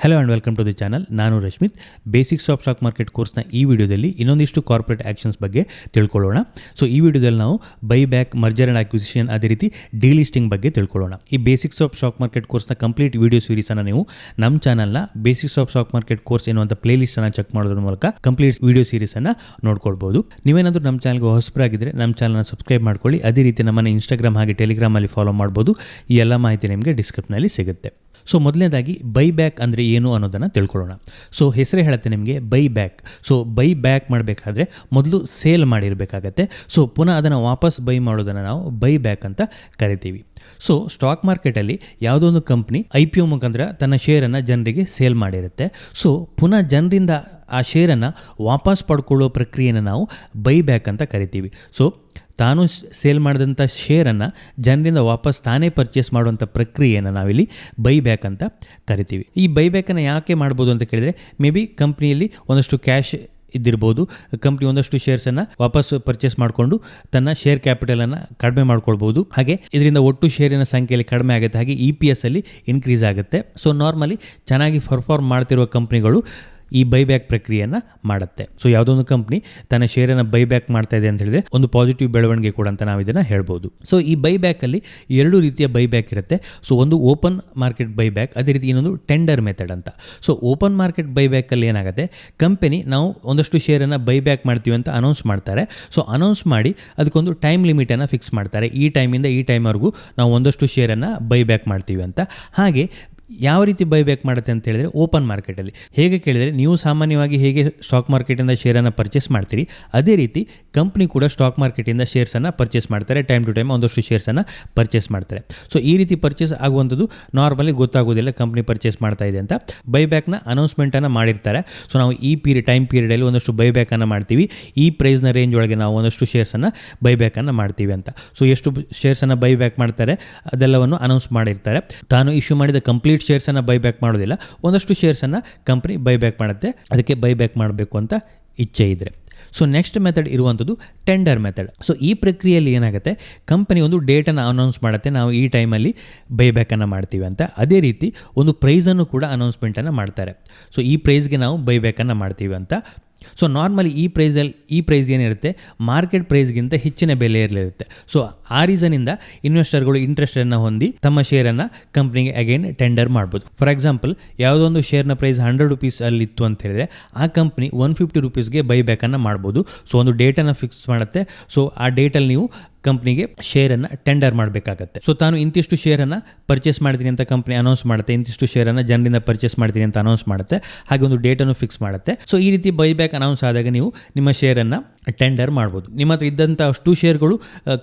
Hello and welcome to the channel. ನಾನು Rashmith. Basics of stock market ಕೋರ್ಸ್ನ ಈ ವಿಡಿಯೋದಲ್ಲಿ ಇನ್ನೊಂದಿಷ್ಟು ಕಾರ್ಪೊರೇಟ್ ಆ್ಯಕ್ಷನ್ಸ್ ಬಗ್ಗೆ ತಿಳ್ಕೊಳ್ಳೋಣ. ಸೊ ಈ ವಿಡಿಯೋದಲ್ಲಿ ನಾವು buy back, merger and acquisition, ಅದೇ ರೀತಿ ಡಿಲಿಸ್ಟಿಂಗ್ ಬಗ್ಗೆ ತಿಳ್ಕೊಳ್ಳೋಣ. ಈ ಬೇಸಿಕ್ಸ್ ಆಫ್ ಸ್ಟಾಕ್ ಮಾರ್ಕೆಟ್ ಕೋರ್ಸ್ನ ಕಂಪ್ಲೀಟ್ ವಿಡಿಯೋ ಸೀರೀಸನ್ನು ನೀವು ನಮ್ಮ ಚಾನಲ್ನ basics of stock market course ಎನ್ನುವಂಥ ಪ್ಲೇ ಲಿಸ್ಟನ್ನು ಚೆಕ್ ಮಾಡೋದ್ರ ಮೂಲಕ ಕಂಪ್ಲೀಟ್ ವಿಡಿಯೋ ಸೀರೀಸನ್ನು ನೋಡ್ಕೊಳ್ಬೋದು. ನೀವೇನಾದರೂ ನಮ್ಮ ಚಾನಲ್ಗೆ ಹೊಸಬರಾಗಿದ್ದರೆ ನಮ್ಮ ಚಾನಲ್ನ ಸಬ್ಸ್ಕ್ರೈಬ್ ಮಾಡ್ಕೊಳ್ಳಿ. ಅದೇ ರೀತಿ ನಮ್ಮನ್ನು ಇನ್ಸ್ಟಾಗ್ರಾಮ್ ಹಾಗೆ ಟೆಲಿಗ್ರಾಮಲ್ಲಿ ಫಾಲೋ ಮಾಡ್ಬೋದು. ಈ ಎಲ್ಲ ಮಾಹಿತಿ ನಿಮಗೆ ಡಿಸ್ಕ್ರಿಪ್ಷನಲ್ಲಿ ಸಿಗುತ್ತೆ. ಸೊ ಮೊದಲನೇದಾಗಿ ಬೈ ಬ್ಯಾಕ್ ಅಂದರೆ ಏನು ಅನ್ನೋದನ್ನು ತಿಳ್ಕೊಳ್ಳೋಣ. ಸೊ ಹೆಸರೇ ಹೇಳುತ್ತೆ ನಿಮಗೆ buy back. So buy back ಮಾಡಬೇಕಾದ್ರೆ ಮೊದಲು ಸೇಲ್ ಮಾಡಿರಬೇಕಾಗತ್ತೆ. ಸೊ ಪುನಃ ಅದನ್ನು ವಾಪಸ್ ಬೈ ಮಾಡೋದನ್ನು ನಾವು ಬೈ ಬ್ಯಾಕ್ ಅಂತ ಕರಿತೀವಿ. ಸೊ ಸ್ಟಾಕ್ ಮಾರ್ಕೆಟಲ್ಲಿ ಯಾವುದೋ ಒಂದು ಕಂಪ್ನಿ IPO ಮುಖಾಂತರ ತನ್ನ ಶೇರನ್ನು ಜನರಿಗೆ ಸೇಲ್ ಮಾಡಿರುತ್ತೆ. ಸೊ ಪುನಃ ಜನರಿಂದ ಆ ಶೇರನ್ನು ವಾಪಸ್ ಪಡ್ಕೊಳ್ಳೋ ಪ್ರಕ್ರಿಯೆಯನ್ನು ನಾವು ಬೈ ಬ್ಯಾಕ್ ಅಂತ ಕರಿತೀವಿ. ಸೊ ತಾನು ಸೇಲ್ ಮಾಡಿದಂಥ ಶೇರನ್ನು ಜನರಿಂದ ವಾಪಸ್ ತಾನೇ ಪರ್ಚೇಸ್ ಮಾಡುವಂಥ ಪ್ರಕ್ರಿಯೆಯನ್ನು ನಾವಿಲ್ಲಿ ಬೈ ಬ್ಯಾಕ್ ಅಂತ ಕರಿತೀವಿ. ಈ ಬೈ ಬ್ಯಾಕನ್ನು ಯಾಕೆ ಮಾಡ್ಬೋದು ಅಂತ ಕೇಳಿದರೆ, ಮೇ ಬಿ ಕಂಪ್ನಿಯಲ್ಲಿ ಒಂದಷ್ಟು ಕ್ಯಾಶ್ ಇದ್ದಿರ್ಬೋದು, ಕಂಪ್ನಿ ಒಂದಷ್ಟು ಶೇರ್ಸನ್ನು ವಾಪಸ್ ಪರ್ಚೇಸ್ ಮಾಡಿಕೊಂಡು ತನ್ನ ಶೇರ್ ಕ್ಯಾಪಿಟಲನ್ನು ಕಡಿಮೆ ಮಾಡ್ಕೊಳ್ಬೋದು. ಹಾಗೆ ಇದರಿಂದ ಒಟ್ಟು ಶೇರಿನ ಸಂಖ್ಯೆಯಲ್ಲಿ ಕಡಿಮೆ ಆಗುತ್ತೆ, ಹಾಗೆ EPS ಅಲ್ಲಿ ಇನ್ಕ್ರೀಸ್ ಆಗುತ್ತೆ. ಸೊ ನಾರ್ಮಲಿ ಚೆನ್ನಾಗಿ ಪರ್ಫಾರ್ಮ್ ಮಾಡ್ತಿರುವ ಕಂಪ್ನಿಗಳು ಈ ಬೈಬ್ಯಾಕ್ ಪ್ರಕ್ರಿಯೆಯನ್ನು ಮಾಡುತ್ತೆ. ಸೊ ಯಾವುದೋ ಒಂದು ಕಂಪ್ನಿ ತನ್ನ ಶೇರನ್ನು ಬೈಬ್ಯಾಕ್ ಮಾಡ್ತಾ ಇದೆ ಅಂತ ಹೇಳಿದ್ರೆ ಒಂದು ಪಾಸಿಟಿವ್ ಬೆಳವಣಿಗೆ ಕೂಡ ಅಂತ ನಾವು ಇದನ್ನು ಹೇಳ್ಬೋದು. ಸೊ ಈ ಬೈಬ್ಯಾಕಲ್ಲಿ ಎರಡು ರೀತಿಯ ಬೈಬ್ಯಾಕ್ ಇರುತ್ತೆ. ಸೊ ಒಂದು ಓಪನ್ ಮಾರ್ಕೆಟ್ ಬೈಬ್ಯಾಕ್, ಅದೇ ರೀತಿ ಇನ್ನೊಂದು ಟೆಂಡರ್ ಮೆಥಡ್ ಅಂತ. ಸೊ ಓಪನ್ ಮಾರ್ಕೆಟ್ ಬೈಬ್ಯಾಕಲ್ಲಿ ಏನಾಗುತ್ತೆ, ಕಂಪನಿ ನಾವು ಒಂದಷ್ಟು ಶೇರನ್ನು ಬೈಬ್ಯಾಕ್ ಮಾಡ್ತೀವಿ ಅಂತ ಅನೌನ್ಸ್ ಮಾಡ್ತಾರೆ. ಸೊ ಅನೌನ್ಸ್ ಮಾಡಿ ಅದಕ್ಕೊಂದು ಟೈಮ್ ಲಿಮಿಟನ್ನು ಫಿಕ್ಸ್ ಮಾಡ್ತಾರೆ. ಈ ಟೈಮಿಂದ ಈ ಟೈಮ್ವರೆಗೂ ನಾವು ಒಂದಷ್ಟು ಶೇರನ್ನು ಬೈಬ್ಯಾಕ್ ಮಾಡ್ತೀವಿ ಅಂತ. ಹಾಗೆ ಯಾವ ರೀತಿ ಬೈಬ್ಯಾಕ್ ಮಾಡುತ್ತೆ ಅಂತ ಹೇಳಿದರೆ, ಓಪನ್ ಮಾರ್ಕೆಟಲ್ಲಿ ಹೇಗೆ ಕೇಳಿದರೆ, ನೀವು ಸಾಮಾನ್ಯವಾಗಿ ಹೇಗೆ ಸ್ಟಾಕ್ ಮಾರ್ಕೆಟಿಂದ ಶೇರನ್ನು ಪರ್ಚೇಸ್ ಮಾಡ್ತೀರಿ, ಅದೇ ರೀತಿ ಕಂಪ್ನಿ ಕೂಡ ಸ್ಟಾಕ್ ಮಾರ್ಕೆಟಿಂದ ಶೇರ್ಸನ್ನು ಪರ್ಚೇಸ್ ಮಾಡ್ತಾರೆ. ಟೈಮ್ ಟು ಟೈಮ್ ಒಂದಷ್ಟು ಶೇರ್ಸನ್ನು ಪರ್ಚೇಸ್ ಮಾಡ್ತಾರೆ. ಸೊ ಈ ರೀತಿ ಪರ್ಚೇಸ್ ಆಗುವಂಥದ್ದು ನಾರ್ಮಲಿ ಗೊತ್ತಾಗೋದಿಲ್ಲ ಕಂಪ್ನಿ ಪರ್ಚೇಸ್ ಮಾಡ್ತಾ ಇದೆ ಅಂತ. ಬೈಬ್ಯಾಕ್ನ ಅನೌನ್ಸ್ಮೆಂಟನ್ನು ಮಾಡಿರ್ತಾರೆ. ಸೊ ನಾವು ಈ ಟೈಮ್ ಪೀರಿಯಡಲ್ಲಿ ಒಂದಷ್ಟು ಬೈಬ್ಯಾಕನ್ನು ಮಾಡ್ತೀವಿ, ಈ ಪ್ರೈಸ್ನ ರೇಂಜ್ ಒಳಗೆ ನಾವು ಒಂದಷ್ಟು ಶೇರ್ಸನ್ನು ಬೈಬ್ಯಾಕನ್ನು ಮಾಡ್ತೀವಿ ಅಂತ. ಸೊ ಎಷ್ಟು ಶೇರ್ಸನ್ನು ಬೈಬ್ಯಾಕ್ ಮಾಡ್ತಾರೆ ಅದೆಲ್ಲವನ್ನು ಅನೌನ್ಸ್ ಮಾಡಿರ್ತಾರೆ. ತಾನು ಇಶ್ಯೂ ಮಾಡಿದ ಕಂಪ್ಲೀಟ್ ಶೇರ್ಸನ್ನು ಬೈಬ್ಯಾಕ್ ಮಾಡೋದಿಲ್ಲ, ಒಂದಷ್ಟು ಶೇರ್ಸನ್ನು ಕಂಪ್ನಿ ಬೈಬ್ಯಾಕ್ ಮಾಡುತ್ತೆ. ಅದಕ್ಕೆ ಬೈಬ್ಯಾಕ್ ಮಾಡಬೇಕು ಅಂತ ಇಚ್ಛೆ ಇದ್ದರೆ. ಸೊ ನೆಕ್ಸ್ಟ್ ಮೆಥಡ್ ಇರುವಂಥದ್ದು ಟೆಂಡರ್ ಮೆಥಡ್. ಸೊ ಈ ಪ್ರಕ್ರಿಯೆಯಲ್ಲಿ ಏನಾಗುತ್ತೆ, ಕಂಪನಿ ಒಂದು ಡೇಟನ್ನು ಅನೌನ್ಸ್ ಮಾಡುತ್ತೆ, ನಾವು ಈ ಟೈಮಲ್ಲಿ ಬೈಬ್ಯಾಕನ್ನು ಮಾಡ್ತೀವಿ ಅಂತ. ಅದೇ ರೀತಿ ಒಂದು ಪ್ರೈಸನ್ನು ಕೂಡ ಅನೌನ್ಸ್ಮೆಂಟನ್ನು ಮಾಡ್ತಾರೆ. ಸೊ ಈ ಪ್ರೈಸ್ಗೆ ನಾವು ಬೈಬ್ಯಾಕನ್ನು ಮಾಡ್ತೀವಿ ಅಂತ. ಸೊ ನಾರ್ಮಲಿ ಈ ಪ್ರೈಸ್ ಏನಿರುತ್ತೆ, ಮಾರ್ಕೆಟ್ ಪ್ರೈಸ್ಗಿಂತ ಹೆಚ್ಚಿನ ಬೆಲೆ ಇರಲಿರುತ್ತೆ. ಸೊ ಆ ರೀಸನಿಂದ ಇನ್ವೆಸ್ಟರ್ಗಳು ಇಂಟ್ರೆಸ್ಟನ್ನು ಹೊಂದಿ ತಮ್ಮ ಶೇರನ್ನು ಕಂಪ್ನಿಗೆ ಅಗೈನ್ ಟೆಂಡರ್ ಮಾಡ್ಬೋದು. ಫಾರ್ ಎಕ್ಸಾಂಪಲ್, ಯಾವುದೋ ಒಂದು ಶೇರ್ನ ಪ್ರೈಸ್ 100 ರೂಪೀಸ್ ಅಲ್ಲಿತ್ತು ಅಂತ ಹೇಳಿದ್ರೆ ಆ ಕಂಪ್ನಿ 150 ರೂಪೀಸ್ಗೆ ಬೈಬ್ಯಾಕನ್ನು ಮಾಡ್ಬೋದು. ಸೊ ಒಂದು ಡೇಟನ್ನು ಫಿಕ್ಸ್ ಮಾಡುತ್ತೆ. ಸೊ ಆ ಡೇಟಲ್ಲಿ ನೀವು ಕಂಪ್ನಿಗೆ ಶೇರನ್ನು ಟೆಂಡರ್ ಮಾಡಬೇಕಾಗತ್ತೆ. ಸೊ ತಾನು ಇಂತಿಷ್ಟು ಶೇರನ್ನು ಪರ್ಚೇಸ್ ಮಾಡ್ತೀನಿ ಅಂತ ಕಂಪ್ನಿ ಅನೌನ್ಸ್ ಮಾಡುತ್ತೆ, ಇಂತಿಷ್ಟು ಶೇರನ್ನು ಜನರಿಂದ ಪರ್ಚೇಸ್ ಮಾಡ್ತೀನಿ ಅಂತ ಅನೌನ್ಸ್ ಮಾಡುತ್ತೆ, ಹಾಗೆ ಒಂದು ಡೇಟನ್ನು ಫಿಕ್ಸ್ ಮಾಡುತ್ತೆ. ಸೊ ಈ ರೀತಿ ಬೈಬ್ಯಾಕ್ ಅನೌನ್ಸ್ ಆದಾಗ ನೀವು ನಿಮ್ಮ ಶೇರನ್ನು ಟೆಂಡರ್ ಮಾಡ್ಬೋದು. ನಿಮ್ಮ ಹತ್ರ ಇದ್ದಂಥ ಅಷ್ಟು ಶೇರ್ಗಳು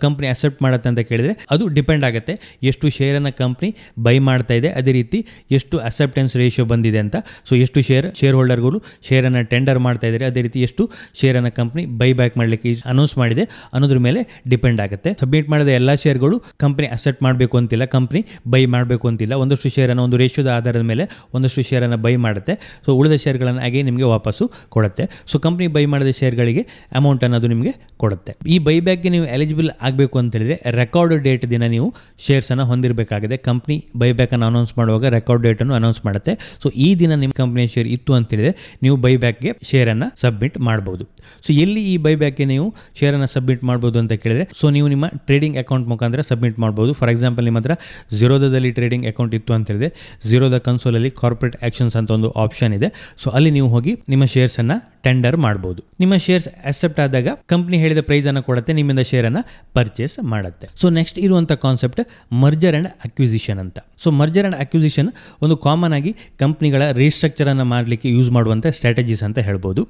ಕಂಪ್ನಿ ಅಕ್ಸೆಪ್ಟ್ ಮಾಡುತ್ತೆ ಅಂತ ಕೇಳಿದರೆ ಅದು ಡಿಪೆಂಡ್ ಆಗುತ್ತೆ, ಎಷ್ಟು ಶೇರನ್ನು ಕಂಪ್ನಿ ಬೈ ಮಾಡ್ತಾ ಇದೆ, ಅದೇ ರೀತಿ ಎಷ್ಟು ಅಕ್ಸೆಪ್ಟೆನ್ಸ್ ರೇಷಿಯೋ ಬಂದಿದೆ ಅಂತ. ಸೊ ಎಷ್ಟು ಶೇರ್ ಹೋಲ್ಡರ್ಗಳು ಶೇರನ್ನು ಟೆಂಡರ್ ಮಾಡ್ತಾ ಇದ್ದಾರೆ, ಅದೇ ರೀತಿ ಎಷ್ಟು ಶೇರನ್ನು ಕಂಪ್ನಿ ಬೈ ಬ್ಯಾಕ್ ಮಾಡಲಿಕ್ಕೆ ಅನೌನ್ಸ್ ಮಾಡಿದೆ ಅನ್ನೋದ್ರ ಮೇಲೆ ಡಿಪೆಂಡ್ ಆಗುತ್ತೆ. ಸಬ್ಮಿಟ್ ಮಾಡಿದ ಎಲ್ಲ ಶೇರ್ಗಳು ಕಂಪ್ನಿ ಅಕ್ಸೆಪ್ಟ್ ಮಾಡಬೇಕು ಅಂತಿಲ್ಲ, ಕಂಪ್ನಿ ಬೈ ಮಾಡಬೇಕು ಅಂತಿಲ್ಲ. ಒಂದಷ್ಟು ಶೇರನ್ನು ಒಂದು ರೇಷಿಯೋದ ಆಧಾರದ ಮೇಲೆ ಒಂದಷ್ಟು ಶೇರನ್ನು ಬೈ ಮಾಡುತ್ತೆ. ಸೊ ಉಳಿದ ಶೇರ್ಗಳನ್ನು ಹಾಗೆ ನಿಮಗೆ ವಾಪಸ್ಸು ಕೊಡುತ್ತೆ. ಸೊ ಕಂಪ್ನಿ ಬೈ ಮಾಡಿದ ಶೇರ್ಗಳಿಗೆ ಅಮೌಂಟ್ ಅನ್ನೋದು ನಿಮಗೆ ಕೊಡುತ್ತೆ. ಈ ಬೈಬ್ಯಾಕ್ಗೆ ನೀವು ಎಲಿಜಿಬಲ್ ಆಗಬೇಕು ಅಂತ ಹೇಳಿದ್ರೆ ರೆಕಾರ್ಡ್ ಡೇಟ್ ದಿನ ನೀವು ಶೇರ್ಸನ್ನು ಹೊಂದಿರಬೇಕಾಗಿದೆ. ಕಂಪ್ನಿ ಬೈಬ್ಯಾಕನ್ನು ಅನೌನ್ಸ್ ಮಾಡುವಾಗ ರೆಕಾರ್ಡ್ ಡೇಟನ್ನು ಅನೌನ್ಸ್ ಮಾಡುತ್ತೆ. ಸೊ ಈ ದಿನ ನಿಮ್ಮ ಕಂಪ್ನಿಯ ಶೇರ್ ಇತ್ತು ಅಂತ ಹೇಳಿದ್ರೆ ನೀವು ಬೈಬ್ಯಾಕ್ಗೆ ಶೇರನ್ನು ಸಬ್ಮಿಟ್ ಮಾಡ್ಬೋದು. ಸೊ ಎಲ್ಲಿ ಈ ಬೈಬ್ಯಾಕ್ಗೆ ನೀವು ಶೇರನ್ನು ಸಬ್ಮಿಟ್ ಮಾಡ್ಬೋದು ಅಂತ ಕೇಳಿದ್ರೆ, ಸೊ ನೀವು ನಿಮ್ಮ ಟ್ರೇಡಿಂಗ್ ಅಕೌಂಟ್ ಮುಖಾಂತರ ಸಬ್ಮಿಟ್ ಮಾಡ್ಬೋದು. ಫಾರ್ ಎಕ್ಸಾಂಪಲ್, ನಿಮ್ಮ ಹತ್ರ ಝೀರೋದಲ್ಲಿ ಟ್ರೇಡಿಂಗ್ ಅಕೌಂಟ್ ಇತ್ತು ಅಂತ ಹೇಳಿದ್ರೆ ಝೀರೋದ ಕನ್ಸೋಲಲ್ಲಿ ಕಾರ್ಪೊರೇಟ್ ಆಕ್ಷನ್ಸ್ ಅಂತ ಒಂದು ಆಪ್ಷನ್ ಇದೆ. ಸೊ ಅಲ್ಲಿ ನೀವು ಹೋಗಿ ನಿಮ್ಮ ಶೇರ್ಸನ್ನು ಟೆಂಡರ್ ಮಾಡ್ಬೋದು. ನಿಮ್ಮ ಶೇರ್ಸ್ ಅಕ್ಸೆಪ್ಟ್ ಆದಾಗ ಕಂಪ್ನಿ ಹೇಳಿದ ಪ್ರೈಸ್ ಅನ್ನು ಕೊಡುತ್ತೆ, ನಿಮ್ಮಿಂದ ಶೇರನ್ನು ಪರ್ಚೇಸ್ ಮಾಡುತ್ತೆ. ಸೊ ನೆಕ್ಸ್ಟ್ ಇರುವಂಥ ಕಾನ್ಸೆಪ್ಟ್ ಮರ್ಜರ್ ಆ್ಯಂಡ್ ಅಕ್ವಿಸಿಷನ್ ಅಂತ. ಸೊ ಮರ್ಜರ್ ಆ್ಯಂಡ್ ಅಕ್ವಿಸಿಷನ್ ಒಂದು ಕಾಮನ್ ಆಗಿ ಕಂಪ್ನಿಗಳ ರೀಸ್ಟ್ರಕ್ಚರನ್ನು ಮಾಡಲಿಕ್ಕೆ ಯೂಸ್ ಮಾಡುವಂಥ ಸ್ಟ್ರಾಟಜೀಸ್ ಅಂತ ಹೇಳ್ಬೋದು.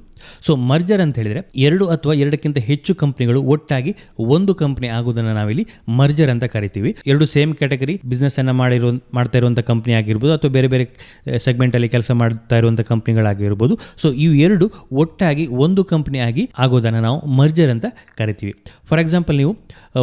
ಸೊ ಮರ್ಜರ್ ಅಂತ ಹೇಳಿದರೆ ಎರಡು ಅಥವಾ ಎರಡಕ್ಕಿಂತ ಹೆಚ್ಚು ಕಂಪ್ನಿಗಳು ಒಟ್ಟಾಗಿ ಒಂದು ಕಂಪ್ನಿ ಆಗೋದನ್ನು ನಾವಿಲ್ಲಿ ಮರ್ಜರ್ ಅಂತ ಕರಿತೀವಿ. ಎರಡು ಸೇಮ್ ಕ್ಯಾಟಗರಿ ಬಿಸ್ನೆಸ್ ಅನ್ನು ಮಾಡ್ತಾ ಇರುವಂಥ ಕಂಪ್ನಿ ಆಗಿರ್ಬೋದು, ಅಥವಾ ಬೇರೆ ಬೇರೆ ಸೆಗ್ಮೆಂಟಲ್ಲಿ ಕೆಲಸ ಮಾಡ್ತಾ ಇರುವಂಥ ಕಂಪ್ನಿಗಳಾಗಿರ್ಬೋದು. ಸೊ ಇವು ಎರಡು ಒಟ್ಟಾಗಿ ಒಂದು ಕಂಪ್ನಿ ಆಗಿ ಆಗೋದನ್ನು ನಾವು ಮರ್ಜರ್ ಅಂತ ಕರಿತೀವಿ. ಫಾರ್ ಎಕ್ಸಾಂಪಲ್, ನೀವು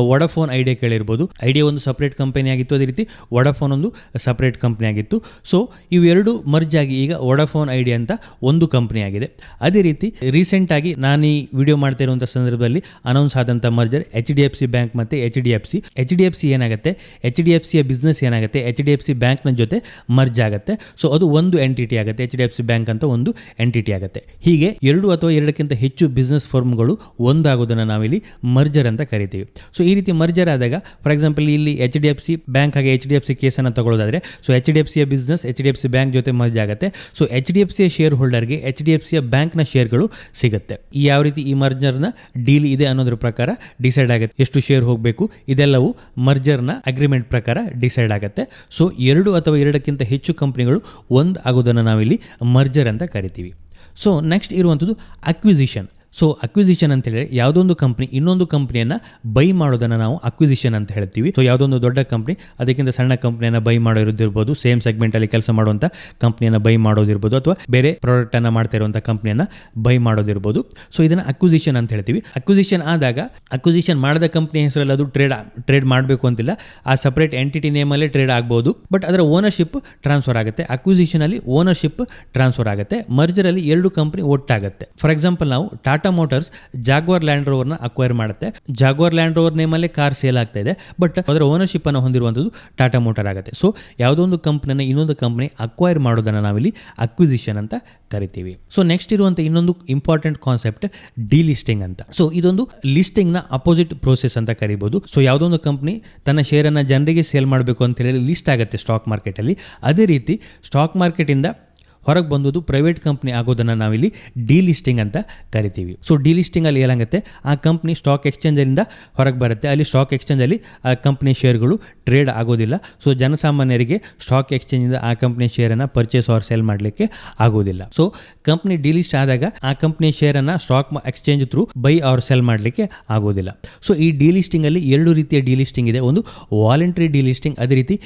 ವೊಡಾಫೋನ್ ಐಡಿಯಾ ಕೇಳಿರ್ಬೋದು. ಐಡಿಯಾ ಒಂದು ಸಪ್ರೇಟ್ ಕಂಪನಿ ಆಗಿತ್ತು, ಅದೇ ರೀತಿ ವೊಡಾಫೋನ್ ಒಂದು ಸಪ್ರೇಟ್ ಕಂಪನಿ ಆಗಿತ್ತು. ಸೊ ಇವೆರಡು ಮರ್ಜ್ ಆಗಿ ಈಗ ವೊಡಾಫೋನ್ ಐಡಿಯಾ ಅಂತ ಒಂದು ಕಂಪನಿ ಆಗಿದೆ. ಅದೇ ರೀತಿ ರೀಸೆಂಟ್ ಆಗಿ ನಾನು ಈ ವಿಡಿಯೋ ಮಾಡ್ತಾ ಇರುವಂಥ ಸಂದರ್ಭದಲ್ಲಿ ಅನೌನ್ಸ್ ಆದಂಥ ಮರ್ಜರ್ HDFC ಬ್ಯಾಂಕ್ ಮತ್ತು HDFC ಏನಾಗುತ್ತೆ, HDFC ಯ ಬಿಸ್ನೆಸ್ ಏನಾಗುತ್ತೆ, HDFC ಬ್ಯಾಂಕ್ನ ಜೊತೆ ಮರ್ಜ್ ಆಗುತ್ತೆ. ಸೊ ಅದು ಒಂದು ಎಂಟಿಟಿ ಆಗುತ್ತೆ, HDFC ಬ್ಯಾಂಕ್ ಅಂತ ಒಂದು ಎಂಟಿಟಿ ಆಗುತ್ತೆ. ಹೀಗೆ 2 ಅಥವಾ 2ಕ್ಕಿಂತ ಹೆಚ್ಚು ಬಿಸ್ನೆಸ್ ಫರ್ಮ್ಗಳು ಒಂದಾಗೋದನ್ನು ನಾವಿಲ್ಲಿ ಮರ್ಜರ್ ಅಂತ ಕರಿತೀವಿ. ಸೊ ಈ ರೀತಿ ಮರ್ಜರ್ ಆದಾಗ ಫಾರ್ ಎಕ್ಸಾಂಪಲ್ ಇಲ್ಲಿ HDFC ಬ್ಯಾಂಕ್ ಹಾಗೆ HDFC ಕೇಸನ್ನು ತಗೊಳ್ಳೋದಾದರೆ, ಸೊ HDFC ಯ ಬಿಸ್ನೆಸ್ HDFC ಬ್ಯಾಂಕ್ ಜೊತೆ ಮರ್ಜ್ ಆಗುತ್ತೆ. ಸೊ HDFC ಯ ಶೇರ್ ಹೋಲ್ಡರ್ಗೆ HDFC ಯ ಬ್ಯಾಂಕ್ನ ಶೇರ್ಗಳು ಸಿಗುತ್ತೆ. ಯಾವ ರೀತಿ ಈ ಮರ್ಜರ್ನ ಡೀಲ್ ಇದೆ ಅನ್ನೋದ್ರ ಪ್ರಕಾರ ಡಿಸೈಡ್ ಆಗುತ್ತೆ. ಎಷ್ಟು ಶೇರ್ ಹೋಗಬೇಕು ಇದೆಲ್ಲವೂ ಮರ್ಜರ್ನ ಅಗ್ರಿಮೆಂಟ್ ಪ್ರಕಾರ ಡಿಸೈಡ್ ಆಗುತ್ತೆ. ಸೊ 2 ಅಥವಾ 2ಕ್ಕಿಂತ ಹೆಚ್ಚು ಕಂಪನಿಗಳು ಒಂದು ಆಗೋದನ್ನು ನಾವಿಲ್ಲಿ ಮರ್ಜರ್ ಅಂತ ಕರಿತೀವಿ. ಸೊ ನೆಕ್ಸ್ಟ್ ಇರುವಂಥದ್ದು ಅಕ್ವಿಸಿಷನ್. ಸೊ ಅಕ್ವಿಸಿಷನ್ ಅಂತ ಹೇಳಿದ್ರೆ ಯಾವುದೊಂದು ಕಂಪ್ನಿ ಇನ್ನೊಂದು ಕಂಪ್ನಿಯನ್ನು ಬೈ ಮಾಡೋದನ್ನು ನಾವು ಅಕ್ವಿಸಿಷನ್ ಅಂತ ಹೇಳ್ತೀವಿ. ಸೊ ಯಾವುದೊಂದು ದೊಡ್ಡ ಕಂಪ್ನಿ ಅದಕ್ಕಿಂತ ಸಣ್ಣ ಕಂಪ್ನಿಯನ್ನು ಬೈ ಮಾಡೋದಿರ್ಬೋದು, ಸೇಮ್ ಸೆಗ್ಮೆಂಟಲ್ಲಿ ಕೆಲಸ ಮಾಡುವಂಥ ಕಂಪ್ನಿಯನ್ನು ಬೈ ಮಾಡೋದಿರ್ಬೋದು, ಅಥವಾ ಬೇರೆ ಪ್ರಾಡಕ್ಟನ್ನು ಮಾಡ್ತಾ ಇರುವಂಥ ಕಂಪ್ನಿಯನ್ನು ಬೈ ಮಾಡೋದಿರ್ಬೋದು. ಸೊ ಇದನ್ನು ಅಕ್ವಿಸಿಷನ್ ಅಂತ ಹೇಳ್ತೀವಿ. ಅಕ್ವಿಸಿಷನ್ ಆದಾಗ ಅಕ್ವಿಸಿಷನ್ ಮಾಡಿದ ಕಂಪ್ನಿ ಹೆಸರಲ್ಲಿ ಅದು ಟ್ರೇಡ್ ಮಾಡಬೇಕು ಅಂತಿಲ್ಲ, ಆ ಸಪ್ರೇಟ್ ಎಂಟಿಟಿ ನೇಮಲ್ಲೇ ಟ್ರೇಡ್ ಆಗ್ಬೋದು, ಬಟ್ ಅದರ ಓನರ್ಶಿಪ್ ಟ್ರಾನ್ಸ್ಫರ್ ಆಗುತ್ತೆ. ಅಕ್ವಿಸಿಷನಲ್ಲಿ ಓನರ್ಶಿಪ್ ಟ್ರಾನ್ಸ್ಫರ್ ಆಗುತ್ತೆ, ಮರ್ಜರಲ್ಲಿ 2 ಕಂಪ್ನಿ ಒಟ್ಟಾಗುತ್ತೆ. ಫಾರ್ ಎಕ್ಸಾಂಪಲ್ ನಾವು ಟಾಟಾ ಮೋಟಾರ್ಸ್ ಜಾಗ್ವಾರ್ ಲ್ಯಾಂಡ್ ರೋವರ್ನ ಅಕ್ವೈರ್ ಮಾಡುತ್ತೆ. ಜಾಗ್ವಾರ್ ಲ್ಯಾಂಡ್ ರೋವರ್ ನೇಮಲ್ಲೇ ಕಾರ್ ಸೇಲ್ ಆಗ್ತಾ ಇದೆ, ಬಟ್ ಅದರ ಓನರ್ಶಿಪ್ ಅನ್ನು ಹೊಂದಿರುವಂಥದ್ದು ಟಾಟಾ ಮೋಟಾರ್ ಆಗುತ್ತೆ. ಸೊ ಯಾವುದೋ ಒಂದು ಕಂಪ್ನಿಯನ್ನು ಇನ್ನೊಂದು ಕಂಪ್ನಿ ಅಕ್ವೈರ್ ಮಾಡೋದನ್ನು ನಾವಿಲ್ಲಿ ಅಕ್ವಿಸಿಷನ್ ಅಂತ ಕರಿತೀವಿ. ಸೊ ನೆಕ್ಸ್ಟ್ ಇರುವಂಥ ಇನ್ನೊಂದು ಇಂಪಾರ್ಟೆಂಟ್ ಕಾನ್ಸೆಪ್ಟ್ ಡಿಲಿಸ್ಟಿಂಗ್ ಅಂತ. ಸೊ ಇದೊಂದು ಲಿಸ್ಟಿಂಗ್ನ ಅಪೋಸಿಟ್ ಪ್ರೋಸೆಸ್ ಅಂತ ಕರಿಬೋದು. ಸೊ ಯಾವುದೋ ಒಂದು ಕಂಪ್ನಿ ತನ್ನ ಶೇರನ್ನು ಜನರಿಗೆ ಸೇಲ್ ಮಾಡಬೇಕು ಅಂತ ಹೇಳಿ ಲಿಸ್ಟ್ ಆಗುತ್ತೆ ಸ್ಟಾಕ್ ಮಾರ್ಕೆಟಲ್ಲಿ. ಅದೇ ರೀತಿ ಸ್ಟಾಕ್ ಮಾರ್ಕೆಟಿಂದ ಹೊರಗೆ ಬಂದದ್ದು ಪ್ರೈವೇಟ್ ಕಂಪ್ನಿ ಆಗೋದನ್ನು ನಾವಿಲ್ಲಿ ಡಿಲಿಸ್ಟಿಂಗ್ ಅಂತ ಕರಿತೀವಿ. ಸೊ ಡಿಲಿಸ್ಟಿಂಗಲ್ಲಿ ಏನಾಗುತ್ತೆ, ಆ ಕಂಪ್ನಿ ಸ್ಟಾಕ್ ಎಕ್ಸ್ಚೇಂಜರಿಂದ ಹೊರಗೆ ಬರುತ್ತೆ. ಅಲ್ಲಿ ಸ್ಟಾಕ್ ಎಕ್ಸ್ಚೇಂಜಲ್ಲಿ ಆ ಕಂಪ್ನಿ ಶೇರ್ಗಳು ಟ್ರೇಡ್ ಆಗೋದಿಲ್ಲ. ಸೊ ಜನಸಾಮಾನ್ಯರಿಗೆ ಸ್ಟಾಕ್ ಎಕ್ಸ್ಚೇಂಜಿಂದ ಆ ಕಂಪ್ನಿ ಶೇರನ್ನು ಪರ್ಚೇಸ್ ಆರ್ ಸೇಲ್ ಮಾಡಲಿಕ್ಕೆ ಆಗೋದಿಲ್ಲ. ಸೊ ಕಂಪ್ನಿ ಡಿಲಿಸ್ಟ್ ಆದಾಗ ಆ ಕಂಪ್ನಿ ಶೇರನ್ನು stock exchange through buy or sell ಮಾಡಲಿಕ್ಕೆ ಆಗೋದಿಲ್ಲ. ಸೊ ಈ ಡಿಲಿಸ್ಟಿಂಗಲ್ಲಿ 2 ರೀತಿಯ ಡಿಲಿಸ್ಟಿಂಗ್ ಇದೆ. ಒಂದು ವಾಲಂಟ್ರಿ ಡಿಲಿಸ್ಟಿಂಗ್, ಅದೇ ರೀತಿ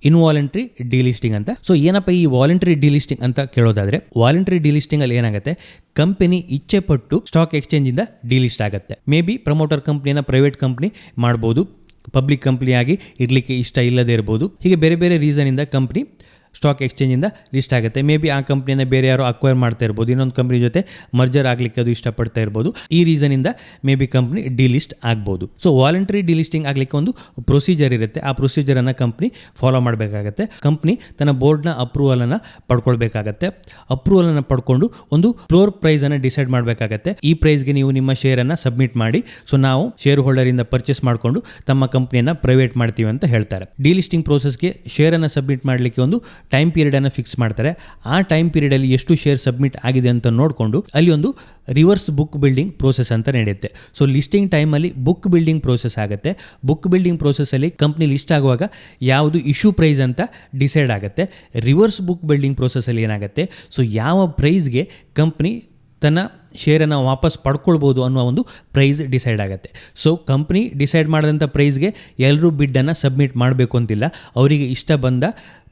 ಇನ್ವಾಲಂಟ್ರಿ ಡಿಲಿಸ್ಟಿಂಗ್ ಅಂತ. ಸೊ ಏನಪ್ಪ ಈ ವಾಲಂಟ್ರಿ ಡಿಲಿಸ್ಟಿಂಗ್ ಅಂತ ಕೇಳೋದಾದ್ರೆ, ವಾಲಂಟ್ರಿ ಡಿಲಿಸ್ಟಿಂಗ್ ಅಲ್ಲಿ ಏನಾಗುತ್ತೆ, ಕಂಪನಿ ಇಚ್ಛೆ ಪಟ್ಟು ಸ್ಟಾಕ್ ಎಕ್ಸ್ಚೇಂಜ್ ಇಂದ ಡಿಲಿಸ್ಟ್ ಆಗುತ್ತೆ. ಮೇ ಬಿ ಪ್ರಮೋಟರ್ ಕಂಪ್ನಿನ ಪ್ರೈವೇಟ್ ಕಂಪ್ನಿ ಮಾಡ್ಬೋದು, ಪಬ್ಲಿಕ್ ಕಂಪ್ನಿಯಾಗಿ ಇರಲಿಕ್ಕೆ ಇಷ್ಟ ಇಲ್ಲದೆ ಇರ್ಬೋದು. ಹೀಗೆ ಬೇರೆ ಬೇರೆ ರೀಸನಿಂದ ಕಂಪ್ನಿ ಸ್ಟಾಕ್ ಎಕ್ಸ್ಚೇಂಜಿಂದ ಲಿಸ್ಟ್ ಆಗುತ್ತೆ. ಮೇ ಬಿ ಆ ಕಂಪ್ನಿಯನ್ನು ಬೇರೆ ಯಾರೋ ಅಕ್ವೈರ್ ಮಾಡ್ತಾ ಇರ್ಬೋದು, ಇನ್ನೊಂದು ಕಂಪ್ನಿ ಜೊತೆ ಮರ್ಜರ್ ಆಗಲಿಕ್ಕೆ ಅದು ಇಷ್ಟಪಡ್ತಾ ಇರ್ಬೋದು. ಈ ರೀಸನಿಂದ ಮೇ ಬಿ ಕಂಪ್ನಿ ಡಿಲಿಸ್ಟ್ ಆಗ್ಬೋದು. ಸೊ ವಾಲಂಟ್ರಿ ಡಿಲಿಸ್ಟಿಂಗ್ ಆಗಲಿಕ್ಕೆ ಒಂದು ಪ್ರೊಸೀಜರ್ ಇರುತ್ತೆ. ಆ ಪ್ರೊಸೀಜರನ್ನು ಕಂಪ್ನಿ ಫಾಲೋ ಮಾಡಬೇಕಾಗತ್ತೆ. ಕಂಪ್ನಿ ತನ್ನ ಬೋರ್ಡ್ನ ಅಪ್ರೂವಲನ್ನು ಪಡ್ಕೊಳ್ಬೇಕಾಗತ್ತೆ. ಅಪ್ರೂವಲನ್ನು ಪಡ್ಕೊಂಡು ಒಂದು ಫ್ಲೋರ್ ಪ್ರೈಸನ್ನು ಡಿಸೈಡ್ ಮಾಡಬೇಕಾಗತ್ತೆ. ಈ ಪ್ರೈಸ್ಗೆ ನೀವು ನಿಮ್ಮ ಶೇರನ್ನು ಸಬ್ಮಿಟ್ ಮಾಡಿ, ಸೊ ನಾವು ಶೇರ್ ಹೋಲ್ಡರಿಂದ ಪರ್ಚೇಸ್ ಮಾಡಿಕೊಂಡು ತಮ್ಮ ಕಂಪ್ನಿಯನ್ನು ಪ್ರೈವೇಟ್ ಮಾಡ್ತೀವಿ ಅಂತ ಹೇಳ್ತಾರೆ. ಡಿಲಿಸ್ಟಿಂಗ್ ಪ್ರೋಸೆಸ್ಗೆ ಶೇರನ್ನು ಸಬ್ಮಿಟ್ ಮಾಡಲಿಕ್ಕೆ ಒಂದು ಟೈಮ್ ಪೀರಿಯಡ್ ಅನ್ನು ಫಿಕ್ಸ್ ಮಾಡ್ತಾರೆ. ಆ ಟೈಮ್ ಪೀರಿಯಡ್ ಅಲ್ಲಿ ಎಷ್ಟು ಶೇರ್ ಸಬ್ಮಿಟ್ ಆಗಿದೆ ಅಂತ ನೋಡಿಕೊಂಡು ಅಲ್ಲಿ ಒಂದು ರಿವರ್ಸ್ ಬುಕ್ ಬಿಲ್ಡಿಂಗ್ ಪ್ರೋಸೆಸ್ ಅಂತ ನಡೆಯುತ್ತೆ. ಸೊ ಲಿಸ್ಟಿಂಗ್ ಟೈಮಲ್ಲಿ ಬುಕ್ ಬಿಲ್ಡಿಂಗ್ ಪ್ರೋಸೆಸ್ ಆಗುತ್ತೆ. ಬುಕ್ ಬಿಲ್ಡಿಂಗ್ ಪ್ರೋಸೆಸ್ಸಲ್ಲಿ ಕಂಪ್ನಿ ಲಿಸ್ಟ್ ಆಗುವಾಗ ಯಾವುದು ಇಶ್ಯೂ ಪ್ರೈಸ್ ಅಂತ ಡಿಸೈಡ್ ಆಗುತ್ತೆ. ರಿವರ್ಸ್ ಬುಕ್ ಬಿಲ್ಡಿಂಗ್ ಪ್ರೋಸೆಸ್ಸಲ್ಲಿ ಏನಾಗುತ್ತೆ, ಸೊ ಯಾವ ಪ್ರೈಸ್ಗೆ ಕಂಪ್ನಿ ತನ್ನ ಶೇರನ್ನು ವಾಪಸ್ ಪಡ್ಕೊಳ್ಬೋದು ಅನ್ನೋ ಒಂದು ಪ್ರೈಸ್ ಡಿಸೈಡ್ ಆಗುತ್ತೆ. ಸೊ ಕಂಪ್ನಿ ಡಿಸೈಡ್ ಮಾಡಿದಂಥ ಪ್ರೈಸ್ಗೆ ಎಲ್ಲರೂ ಬಿಡ್ಡನ್ನು ಸಬ್ಮಿಟ್ ಮಾಡಬೇಕು ಅಂತಿಲ್ಲ. ಅವರಿಗೆ ಇಷ್ಟ ಬಂದ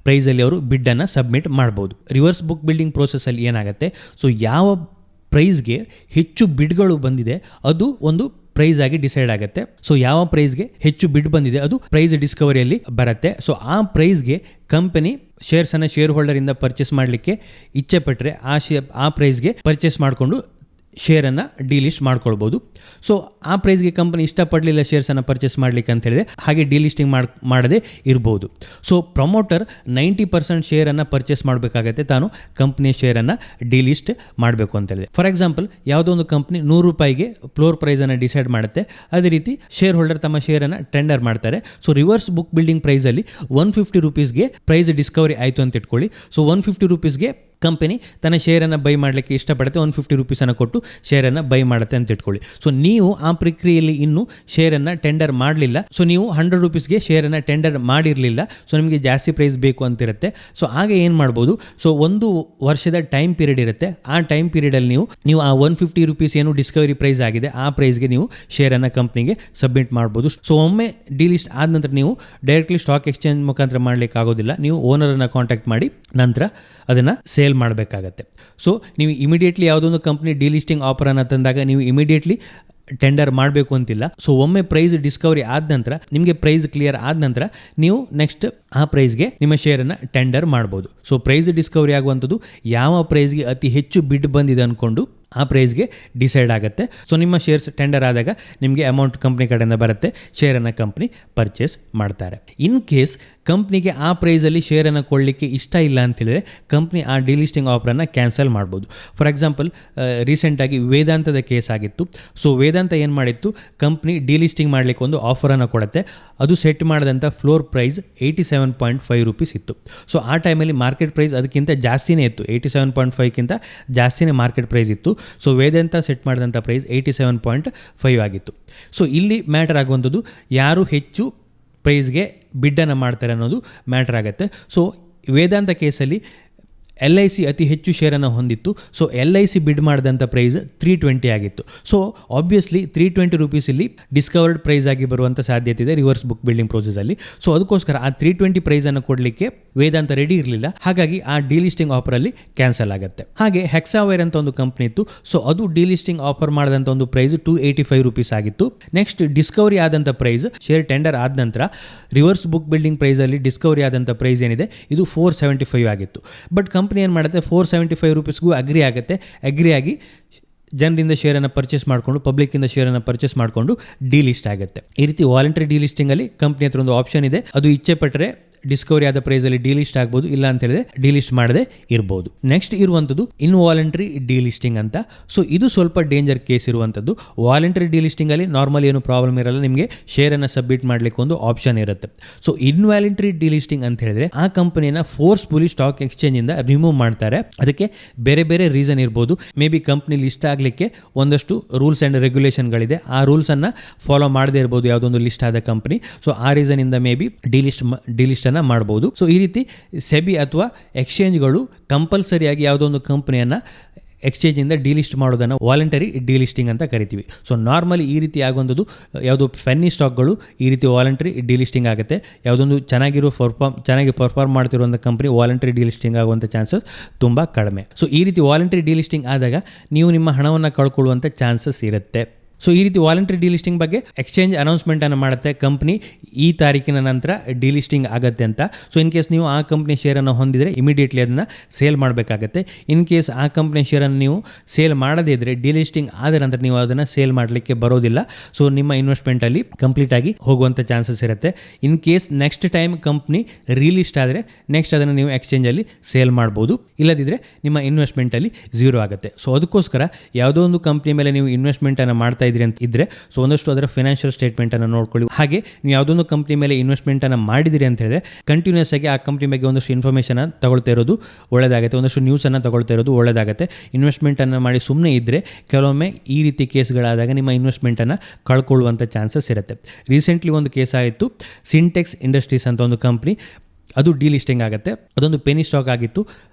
ಪ್ರೈಸಲ್ಲಿ ಅವರು ಬಿಡ್ಡನ್ನು ಸಬ್ಮಿಟ್ ಮಾಡ್ಬೋದು. ರಿವರ್ಸ್ ಬುಕ್ ಬಿಲ್ಡಿಂಗ್ ಪ್ರೋಸೆಸ್ಸಲ್ಲಿ ಏನಾಗುತ್ತೆ, ಸೊ ಯಾವ ಪ್ರೈಸ್ಗೆ ಹೆಚ್ಚು ಬಿಡ್ಗಳು ಬಂದಿದೆ ಅದು ಒಂದು ಪ್ರೈಸ್ ಆಗಿ ಡಿಸೈಡ್ ಆಗುತ್ತೆ. ಸೊ ಯಾವ ಪ್ರೈಸ್ಗೆ ಹೆಚ್ಚು ಬಿಡ್ ಬಂದಿದೆ ಅದು ಪ್ರೈಸ್ ಡಿಸ್ಕವರಿಯಲ್ಲಿ ಬರುತ್ತೆ. ಸೊ ಆ ಪ್ರೈಸ್ಗೆ ಕಂಪನಿ ಶೇರ್ಸನ್ನು ಶೇರ್ ಹೋಲ್ಡರಿಂದ ಪರ್ಚೇಸ್ ಮಾಡಲಿಕ್ಕೆ ಇಚ್ಛೆ ಪಟ್ಟರೆ ಆ ಪ್ರೈಸ್ಗೆ ಪರ್ಚೇಸ್ ಮಾಡಿಕೊಂಡು ಶೇರನ್ನು ಡಿಲಿಸ್ಟ್ ಮಾಡ್ಕೊಳ್ಬೋದು. ಸೊ ಆ ಪ್ರೈಸ್ಗೆ ಕಂಪನಿ ಇಷ್ಟಪಡಲಿಲ್ಲ ಶೇರ್ಸನ್ನು ಪರ್ಚೇಸ್ ಮಾಡಲಿಕ್ಕೆ ಅಂತ ಹೇಳಿದ್ರೆ ಹಾಗೆ ಡಿಲಿಸ್ಟಿಂಗ್ ಮಾಡದೇ ಇರ್ಬೋದು. ಸೊ ಪ್ರಮೋಟರ್ 90% ಶೇರನ್ನು ಪರ್ಚೇಸ್ ಮಾಡಬೇಕಾಗತ್ತೆ, ತಾನು ಕಂಪ್ನಿಯ ಶೇರನ್ನು ಡಿಲಿಸ್ಟ್ ಮಾಡಬೇಕು ಅಂತ ಹೇಳಿದೆ. ಫಾರ್ ಎಕ್ಸಾಂಪಲ್ ಯಾವುದೋ ಒಂದು ಕಂಪ್ನಿ 100 ರೂಪಾಯಿಗೆ ಫ್ಲೋರ್ ಪ್ರೈಸನ್ನು ಡಿಸೈಡ್ ಮಾಡುತ್ತೆ. ಅದೇ ರೀತಿ ಶೇರ್ ಹೋಲ್ಡರ್ ತಮ್ಮ ಶೇರನ್ನು ಟೆಂಡರ್ ಮಾಡ್ತಾರೆ. ಸೊ ರಿವರ್ಸ್ ಬುಕ್ ಬಿಲ್ಡಿಂಗ್ ಪ್ರೈಸಲ್ಲಿ 150 ರೂಪೀಸ್ಗೆ ಪ್ರೈಸ್ ಡಿಸ್ಕವರಿ ಆಯಿತು ಅಂತ ಇಟ್ಕೊಳ್ಳಿ. ಸೊ 150 ರೂಪೀಸ್ಗೆ ಕಂಪನಿ ತನ್ನ ಶೇರನ್ನು ಬೈ ಮಾಡಲಿಕ್ಕೆ ಇಷ್ಟಪಡುತ್ತೆ, 150 ರೂಪೀಸನ್ನು ಕೊಟ್ಟು ಶೇರನ್ನು ಬೈ ಮಾಡುತ್ತೆ ಅಂತ ಇಟ್ಕೊಳ್ಳಿ. ಸೊ ನೀವು ಆ ಪ್ರಕ್ರಿಯೆಯಲ್ಲಿ ಇನ್ನೂ ಶೇರನ್ನು ಟೆಂಡರ್ ಮಾಡಲಿಲ್ಲ. ಸೊ ನೀವು 100 ರೂಪೀಸ್ಗೆ ಶೇರನ್ನು ಟೆಂಡರ್ ಮಾಡಿರಲಿಲ್ಲ. ಸೊ ನಿಮಗೆ ಜಾಸ್ತಿ ಪ್ರೈಸ್ ಬೇಕು ಅಂತಿರುತ್ತೆ. ಸೊ ಆಗ ಏನು ಮಾಡ್ಬೋದು, ಸೊ 1 ವರ್ಷದ ಟೈಮ್ ಪೀರಿಯಡ್ ಇರುತ್ತೆ. ಆ ಟೈಮ್ ಪೀರಿಯಡಲ್ಲಿ ನೀವು ಆ 150 ರೂಪೀಸ್ ಏನು ಡಿಸ್ಕವರಿ ಪ್ರೈಸ್ ಆಗಿದೆ ಆ ಪ್ರೈಸ್ಗೆ ನೀವು ಶೇರನ್ನು ಕಂಪ್ನಿಗೆ ಸಬ್ಮಿಟ್ ಮಾಡ್ಬೋದು. ಸೊ ಒಮ್ಮೆ ಡಿಲಿಸ್ಟ್ ಆದ ನಂತರ ನೀವು ಡೈರೆಕ್ಟ್ಲಿ ಸ್ಟಾಕ್ ಎಕ್ಸ್ಚೇಂಜ್ ಮುಖಾಂತರ ಮಾಡಲಿಕ್ಕೆ ಆಗೋದಿಲ್ಲ. ನೀವು ಓನರನ್ನು ಕಾಂಟ್ಯಾಕ್ಟ್ ಮಾಡಿ ನಂತರ ಅದನ್ನು ಸೇಲ್ ಮಾಡಬೇಕಾಗತ್ತೆ. ಸೊ ನೀವು ಇಮಿಡಿಯೇಟ್ಲಿ ಯಾವುದೊಂದು ಕಂಪ್ನಿ ಡಿಲಿಸ್ಟಿಂಗ್ ಆಫರನ್ನು ತಂದಾಗ ನೀವು ಇಮಿಡಿಯೇಟ್ಲಿ ಟೆಂಡರ್ ಮಾಡಬೇಕು ಅಂತಿಲ್ಲ. ಸೊ ಒಮ್ಮೆ ಪ್ರೈಸ್ ಡಿಸ್ಕವರಿ ಆದ ನಂತರ, ನಿಮಗೆ ಪ್ರೈಸ್ ಕ್ಲಿಯರ್ ಆದ ನಂತರ ನೀವು ನೆಕ್ಸ್ಟ್ ಆ ಪ್ರೈಸ್ಗೆ ನಿಮ್ಮ ಶೇರನ್ನು ಟೆಂಡರ್ ಮಾಡ್ಬೋದು. ಸೊ ಪ್ರೈಸ್ ಡಿಸ್ಕವರಿ ಆಗುವಂಥದ್ದು ಯಾವ ಪ್ರೈಸ್ಗೆ ಅತಿ ಹೆಚ್ಚು ಬಿಡ್ ಬಂದಿದೆ ಅಂದ್ಕೊಂಡು ಆ ಪ್ರೈಸ್ಗೆ ಡಿಸೈಡ್ ಆಗುತ್ತೆ. ಸೊ ನಿಮ್ಮ ಶೇರ್ಸ್ ಟೆಂಡರ್ ಆದಾಗ ನಿಮಗೆ ಅಮೌಂಟ್ ಕಂಪ್ನಿ ಕಡೆಯಿಂದ ಬರುತ್ತೆ, ಶೇರನ್ನು ಕಂಪ್ನಿ ಪರ್ಚೇಸ್ ಮಾಡ್ತಾರೆ. ಇನ್ ಕೇಸ್ ಕಂಪ್ನಿಗೆ ಆ ಪ್ರೈಸಲ್ಲಿ ಶೇರನ್ನು ಕೊಡಲಿಕ್ಕೆ ಇಷ್ಟ ಇಲ್ಲ ಅಂತೇಳಿದ್ರೆ ಕಂಪ್ನಿ ಆ ಡಿಲಿಸ್ಟಿಂಗ್ ಆಫರನ್ನು ಕ್ಯಾನ್ಸಲ್ ಮಾಡ್ಬೋದು. ಫಾರ್ ಎಕ್ಸಾಂಪಲ್ ರೀಸೆಂಟಾಗಿ ವೇದಾಂತದ ಕೇಸ್ ಆಗಿತ್ತು. ಸೊ ವೇದಾಂತ ಏನು ಮಾಡಿತ್ತು, ಕಂಪ್ನಿ ಡಿಲಿಸ್ಟಿಂಗ್ ಮಾಡಲಿಕ್ಕೆ ಒಂದು ಆಫರನ್ನು ಕೊಡುತ್ತೆ. ಅದು ಸೆಟ್ ಮಾಡಿದಂಥ ಫ್ಲೋರ್ ಪ್ರೈಸ್ 87.5 ರೂಪೀಸ್ ಇತ್ತು. ಸೊ ಆ ಟೈಮಲ್ಲಿ ಮಾರ್ಕೆಟ್ ಪ್ರೈಸ್ ಅದಕ್ಕಿಂತ ಜಾಸ್ತಿನೇ ಇತ್ತು, 87.5ಕ್ಕಿಂತ ಜಾಸ್ತಿನೇ ಮಾರ್ಕೆಟ್ ಪ್ರೈಸ್ ಇತ್ತು. ಸೊ ವೇದಾಂತ ಸೆಟ್ ಮಾಡಿದಂಥ ಪ್ರೈಸ್ 87.5 ಆಗಿತ್ತು. ಸೊ ಇಲ್ಲಿ ಮ್ಯಾಟರ್ ಆಗುವಂಥದ್ದು ಯಾರು ಹೆಚ್ಚು ಪ್ರೈಸ್ಗೆ ಬಿಡ್ಡನ್ನು ಮಾಡ್ತಾರೆ ಅನ್ನೋದು ಮ್ಯಾಟರ್ ಆಗುತ್ತೆ. ಸೊ ವೇದಾಂತ ಕೇಸಲ್ಲಿ LIC ಅತಿ ಹೆಚ್ಚು ಶೇರನ್ನು ಹೊಂದಿತ್ತು. ಸೊ LIC ಬಿಡ್ ಮಾಡಿದಂಥ ಪ್ರೈಸ್ 320 ಆಗಿತ್ತು. ಸೊ ಆಬ್ವಿಯಸ್ಲಿ 320 ರೂಪೀಸಲ್ಲಿ ಡಿಸ್ಕವರ್ಡ್ ಪ್ರೈಸ್ ಆಗಿ ಬರುವಂಥ ಸಾಧ್ಯತೆ ಇದೆ ರಿವರ್ಸ್ ಬುಕ್ ಬಿಲ್ಡಿಂಗ್ ಪ್ರೋಸೆಸಲ್ಲಿ. ಸೊ ಅದಕ್ಕೋಸ್ಕರ ಆ 320 ಪ್ರೈಸನ್ನು ಕೊಡಲಿಕ್ಕೆ ವೇದಾಂತ ರೆಡಿ ಇರಲಿಲ್ಲ. ಹಾಗಾಗಿ ಆ ಡಿಲಿಸ್ಟಿಂಗ್ ಆಫರಲ್ಲಿ ಕ್ಯಾನ್ಸಲ್ ಆಗುತ್ತೆ. ಹಾಗೆ ಹೆಕ್ಸಾವೈರ್ ಅಂತ ಒಂದು ಕಂಪ್ನಿ ಇತ್ತು. ಸೊ ಅದು ಡಿಲಿಸ್ಟಿಂಗ್ ಆಫರ್ ಮಾಡಿದಂಥ ಒಂದು ಪ್ರೈಸ್ 285 ರೂಪೀಸ್ ಆಗಿತ್ತು. ನೆಕ್ಸ್ಟ್ ಡಿಸ್ಕವರಿ ಆದಂಥ ಪ್ರೈಸ್, ಶೇರ್ ಟೆಂಡರ್ ಆದ ನಂತರ ರಿವರ್ಸ್ ಬುಕ್ ಬಿಲ್ಡಿಂಗ್ ಪ್ರೈಸಲ್ಲಿ ಡಿಸ್ಕವರಿ ಆದಂಥ ಪ್ರೈಸ್ ಏನಿದೆ ಇದು 475 ಆಗಿತ್ತು. ಬಟ್ ಕಂಪ್ನಿ ಏನು ಮಾಡುತ್ತೆ, 475 ರೂಪೀಸ್ಗೂ ಅಗ್ರಿ ಆಗುತ್ತೆ. ಅಗ್ರಿ ಆಗಿ ಜನರಿಂದ ಶೇರನ್ನು ಪರ್ಚೇಸ್ ಮಾಡಿಕೊಂಡು, ಪಬ್ಲಿಕ್ಕಿಂದ ಶೇರನ್ನು ಪರ್ಚೇಸ್ ಮಾಡಿಕೊಂಡು ಡಿಲಿಸ್ಟ್ ಆಗುತ್ತೆ. ಈ ರೀತಿ ವಾಲಂಟರಿ ಡಿಲಿಸ್ಟಿಂಗಲ್ಲಿ ಕಂಪ್ನಿ ಹತ್ರ ಒಂದು ಆಪ್ಷನ್ ಇದೆ. ಅದು ಇಚ್ಛೆ ಪಟ್ಟರೆ ಡಿಸ್ಕವರಿ ಆದ ಪ್ರೈಸಲ್ಲಿ ಡಿಲಿಸ್ಟ್ ಆಗ್ಬೋದು, ಇಲ್ಲ ಅಂತ ಹೇಳಿದ್ರೆ ಡಿಲಿಸ್ಟ್ ಮಾಡದೆ ಇರ್ಬೋದು. ನೆಕ್ಸ್ಟ್ ಇರುವಂಥದ್ದು ಇನ್ವಾಲಂಟರಿ ಡಿಲಿಸ್ಟಿಂಗ್ ಅಂತ. ಸೊ ಇದು ಸ್ವಲ್ಪ ಡೇಂಜರ್ ಕೇಸ್ ಇರುವಂಥದ್ದು. ವಾಲಂಟರಿ ಡಿಲಿಸ್ಟಿಂಗಲ್ಲಿ ನಾರ್ಮಲಿ ಏನು ಪ್ರಾಬ್ಲಮ್ ಇರಲ್ಲ, ನಿಮಗೆ ಶೇರನ್ನು ಸಬ್ಮಿಟ್ ಮಾಡಲಿಕ್ಕೆ ಒಂದು ಆಪ್ಷನ್ ಇರುತ್ತೆ. ಸೊ ಇನ್ವಾಲಂಟರಿ ಡಿಲಿಸ್ಟಿಂಗ್ ಅಂತ ಹೇಳಿದ್ರೆ ಆ ಕಂಪನಿನ ಫೋರ್ಸ್ಫುಲಿ ಸ್ಟಾಕ್ ಎಕ್ಸ್ಚೇಂಜಿಂದ ರಿಮೂವ್ ಮಾಡ್ತಾರೆ. ಅದಕ್ಕೆ ಬೇರೆ ಬೇರೆ ರೀಸನ್ ಇರ್ಬೋದು. ಮೇ ಬಿ ಕಂಪ್ನಿ ಲಿಸ್ಟ್ ಆಗಲಿಕ್ಕೆ ಒಂದಷ್ಟು ರೂಲ್ಸ್ ಆ್ಯಂಡ್ ರೆಗ್ಯುಲೇಷನ್ಗಳಿದೆ, ಆ ರೂಲ್ಸನ್ನು ಫಾಲೋ ಮಾಡದೇ ಇರ್ಬೋದು ಯಾವುದೊಂದು ಲಿಸ್ಟ್ ಆದ ಕಂಪ್ನಿ. ಸೊ ಆ ರೀಸನಿಂದ ಮೇ ಬಿ ಡಿಲಿಸ್ಟ್ ಮಾಡಬಹುದು. ಸೊ ಈ ರೀತಿ ಸೆಬಿ ಅಥವಾ ಎಕ್ಸ್ಚೇಂಜ್ಗಳು ಕಂಪಲ್ಸರಿಯಾಗಿ ಯಾವುದೋ ಒಂದು ಕಂಪನಿಯನ್ನು ಎಕ್ಸ್ಚೇಂಜಿಂದ ಡಿಲಿಸ್ಟ್ ಮಾಡೋದನ್ನು ವಾಲಂಟರಿ ಡಿಲಿಸ್ಟಿಂಗ್ ಅಂತ ಕರಿತೀವಿ. ಸೊ ನಾರ್ಮಲಿ ಈ ರೀತಿ ಆಗುವಂಥದ್ದು ಯಾವುದೋ ಫೆನ್ನಿ ಸ್ಟಾಕ್ಗಳು ಈ ರೀತಿ ವಾಲಂಟರಿ ಡಿಲಿಸ್ಟಿಂಗ್ ಆಗುತ್ತೆ. ಯಾವುದೊಂದು ಚೆನ್ನಾಗಿ ಪರ್ಫಾರ್ಮ್ ಮಾಡ್ತಿರುವಂಥ ಕಂಪನಿ ವಾಲಂಟರಿ ಡಿಲಿಸ್ಟಿಂಗ್ ಆಗುವಂಥ ಚಾನ್ಸಸ್ ತುಂಬ ಕಡಿಮೆ. ಸೊ ಈ ರೀತಿ ವಾಲಂಟರಿ ಡಿಲಿಸ್ಟಿಂಗ್ ಆದಾಗ ನೀವು ನಿಮ್ಮ ಹಣವನ್ನು ಕಳ್ಕೊಳ್ಳುವಂಥ ಚಾನ್ಸಸ್ ಇರುತ್ತೆ. ಸೊ ಈ ರೀತಿ ವಾಲಂಟರಿ ಡಿಲಿಸ್ಟಿಂಗ್ ಬಗ್ಗೆ ಎಕ್ಸ್ಚೇಂಜ್ ಅನೌನ್ಸ್ಮೆಂಟನ್ನು ಮಾಡುತ್ತೆ, ಕಂಪ್ನಿ ಈ ತಾರೀಕಿನ ನಂತರ ಡಿಲಿಸ್ಟಿಂಗ್ ಆಗುತ್ತೆ ಅಂತ. ಸೊ ಇನ್ ಕೇಸ್ ನೀವು ಆ ಕಂಪ್ನಿ ಶೇರನ್ನು ಹೊಂದಿದರೆ ಇಮಿಡಿಯೇಟ್ಲಿ ಅದನ್ನು ಸೇಲ್ ಮಾಡಬೇಕಾಗತ್ತೆ. ಇನ್ ಕೇಸ್ ಆ ಕಂಪ್ನಿ ಶೇರನ್ನು ನೀವು ಸೇಲ್ ಮಾಡದೇ ಇದ್ದರೆ, ಡಿಲಿಸ್ಟಿಂಗ್ ಆದ ನಂತರ ನೀವು ಅದನ್ನು ಸೇಲ್ ಮಾಡಲಿಕ್ಕೆ ಬರೋದಿಲ್ಲ. ಸೊ ನಿಮ್ಮ ಇನ್ವೆಸ್ಟ್ಮೆಂಟಲ್ಲಿ ಕಂಪ್ಲೀಟ್ ಆಗಿ ಹೋಗುವಂಥ ಚಾನ್ಸಸ್ ಇರುತ್ತೆ. In case next time company relist ಆದರೆ ನೆಕ್ಸ್ಟ್ ಅದನ್ನು ನೀವು ಎಕ್ಸ್ಚೇಂಜಲ್ಲಿ ಸೇಲ್ ಮಾಡ್ಬೋದು, ಇಲ್ಲದಿದ್ದರೆ ನಿಮ್ಮ ಇನ್ವೆಸ್ಟ್ಮೆಂಟಲ್ಲಿ ಝೀರೋ ಆಗುತ್ತೆ. ಸೊ ಅದಕ್ಕೋಸ್ಕರ ಯಾವುದೋ ಒಂದು ಕಂಪ್ನಿ ಮೇಲೆ ನೀವು ಇನ್ವೆಸ್ಟ್ಮೆಂಟನ್ನು ಮಾಡ್ತಾ ಅಂತ ಇದ್ರೆ, ಸೊ ಒಂದಷ್ಟು ಅದರ ಫೈನಾನ್ಷಿಯಲ್ ಸ್ಟೇಟ್ಮೆಂಟ್ ಅನ್ನು ನೋಡ್ಕೊಳ್ಳಿ. ಹಾಗೆ ನೀವು ಯಾವುದೊಂದು ಕಂಪ್ನಿ ಮೇಲೆ ಇನ್ವೆಸ್ಟ್ಮೆಂಟ್ ಅನ್ನು ಮಾಡಿದಿರಿ ಅಂತ ಹೇಳಿದ್ರೆ ಕಂಟಿನ್ಯೂಸ್ ಆಗಿ ಆ ಕಂಪ್ನಿ ಬಗ್ಗೆ ಒಂದಷ್ಟು ಇನ್ಫಾರ್ಮೇಷನ್ ತಗೊಳ್ತಾ ಇರೋದು ಒಳ್ಳೆಯದಾಗುತ್ತೆ, ಒಂದಷ್ಟು ನ್ಯೂಸ್ ಅನ್ನು ತಗೊಳ್ತಾ ಇರೋದು ಒಳ್ಳೆಯದಾಗುತ್ತೆ. ಇನ್ವೆಸ್ಟ್ಮೆಂಟ್ ಅನ್ನು ಮಾಡಿ ಸುಮ್ಮನೆ ಇದ್ದರೆ ಕೆಲವೊಮ್ಮೆ ಈ ರೀತಿ ಕೇಸ್ಗಳಾದಾಗ ನಿಮ್ಮ ಇನ್ವೆಸ್ಟ್ಮೆಂಟನ್ನು ಕಳ್ಕೊಳ್ಳುವಂಥ ಚಾನ್ಸಸ್ ಇರುತ್ತೆ. ರೀಸೆಂಟ್ಲಿ ಒಂದು ಕೇಸ್ ಆಯಿತು, ಸಿಂಟೆಕ್ಸ್ ಇಂಡಸ್ಟ್ರೀಸ್ ಅಂತ ಒಂದು ಕಂಪ್ನಿ, ಅದು ಡಿಲಿಸ್ಟಿಂಗ್ ಆಗುತ್ತೆ. ಅದೊಂದು ಪೆನಿ ಸ್ಟಾಕ್ ಆಗಿತ್ತು.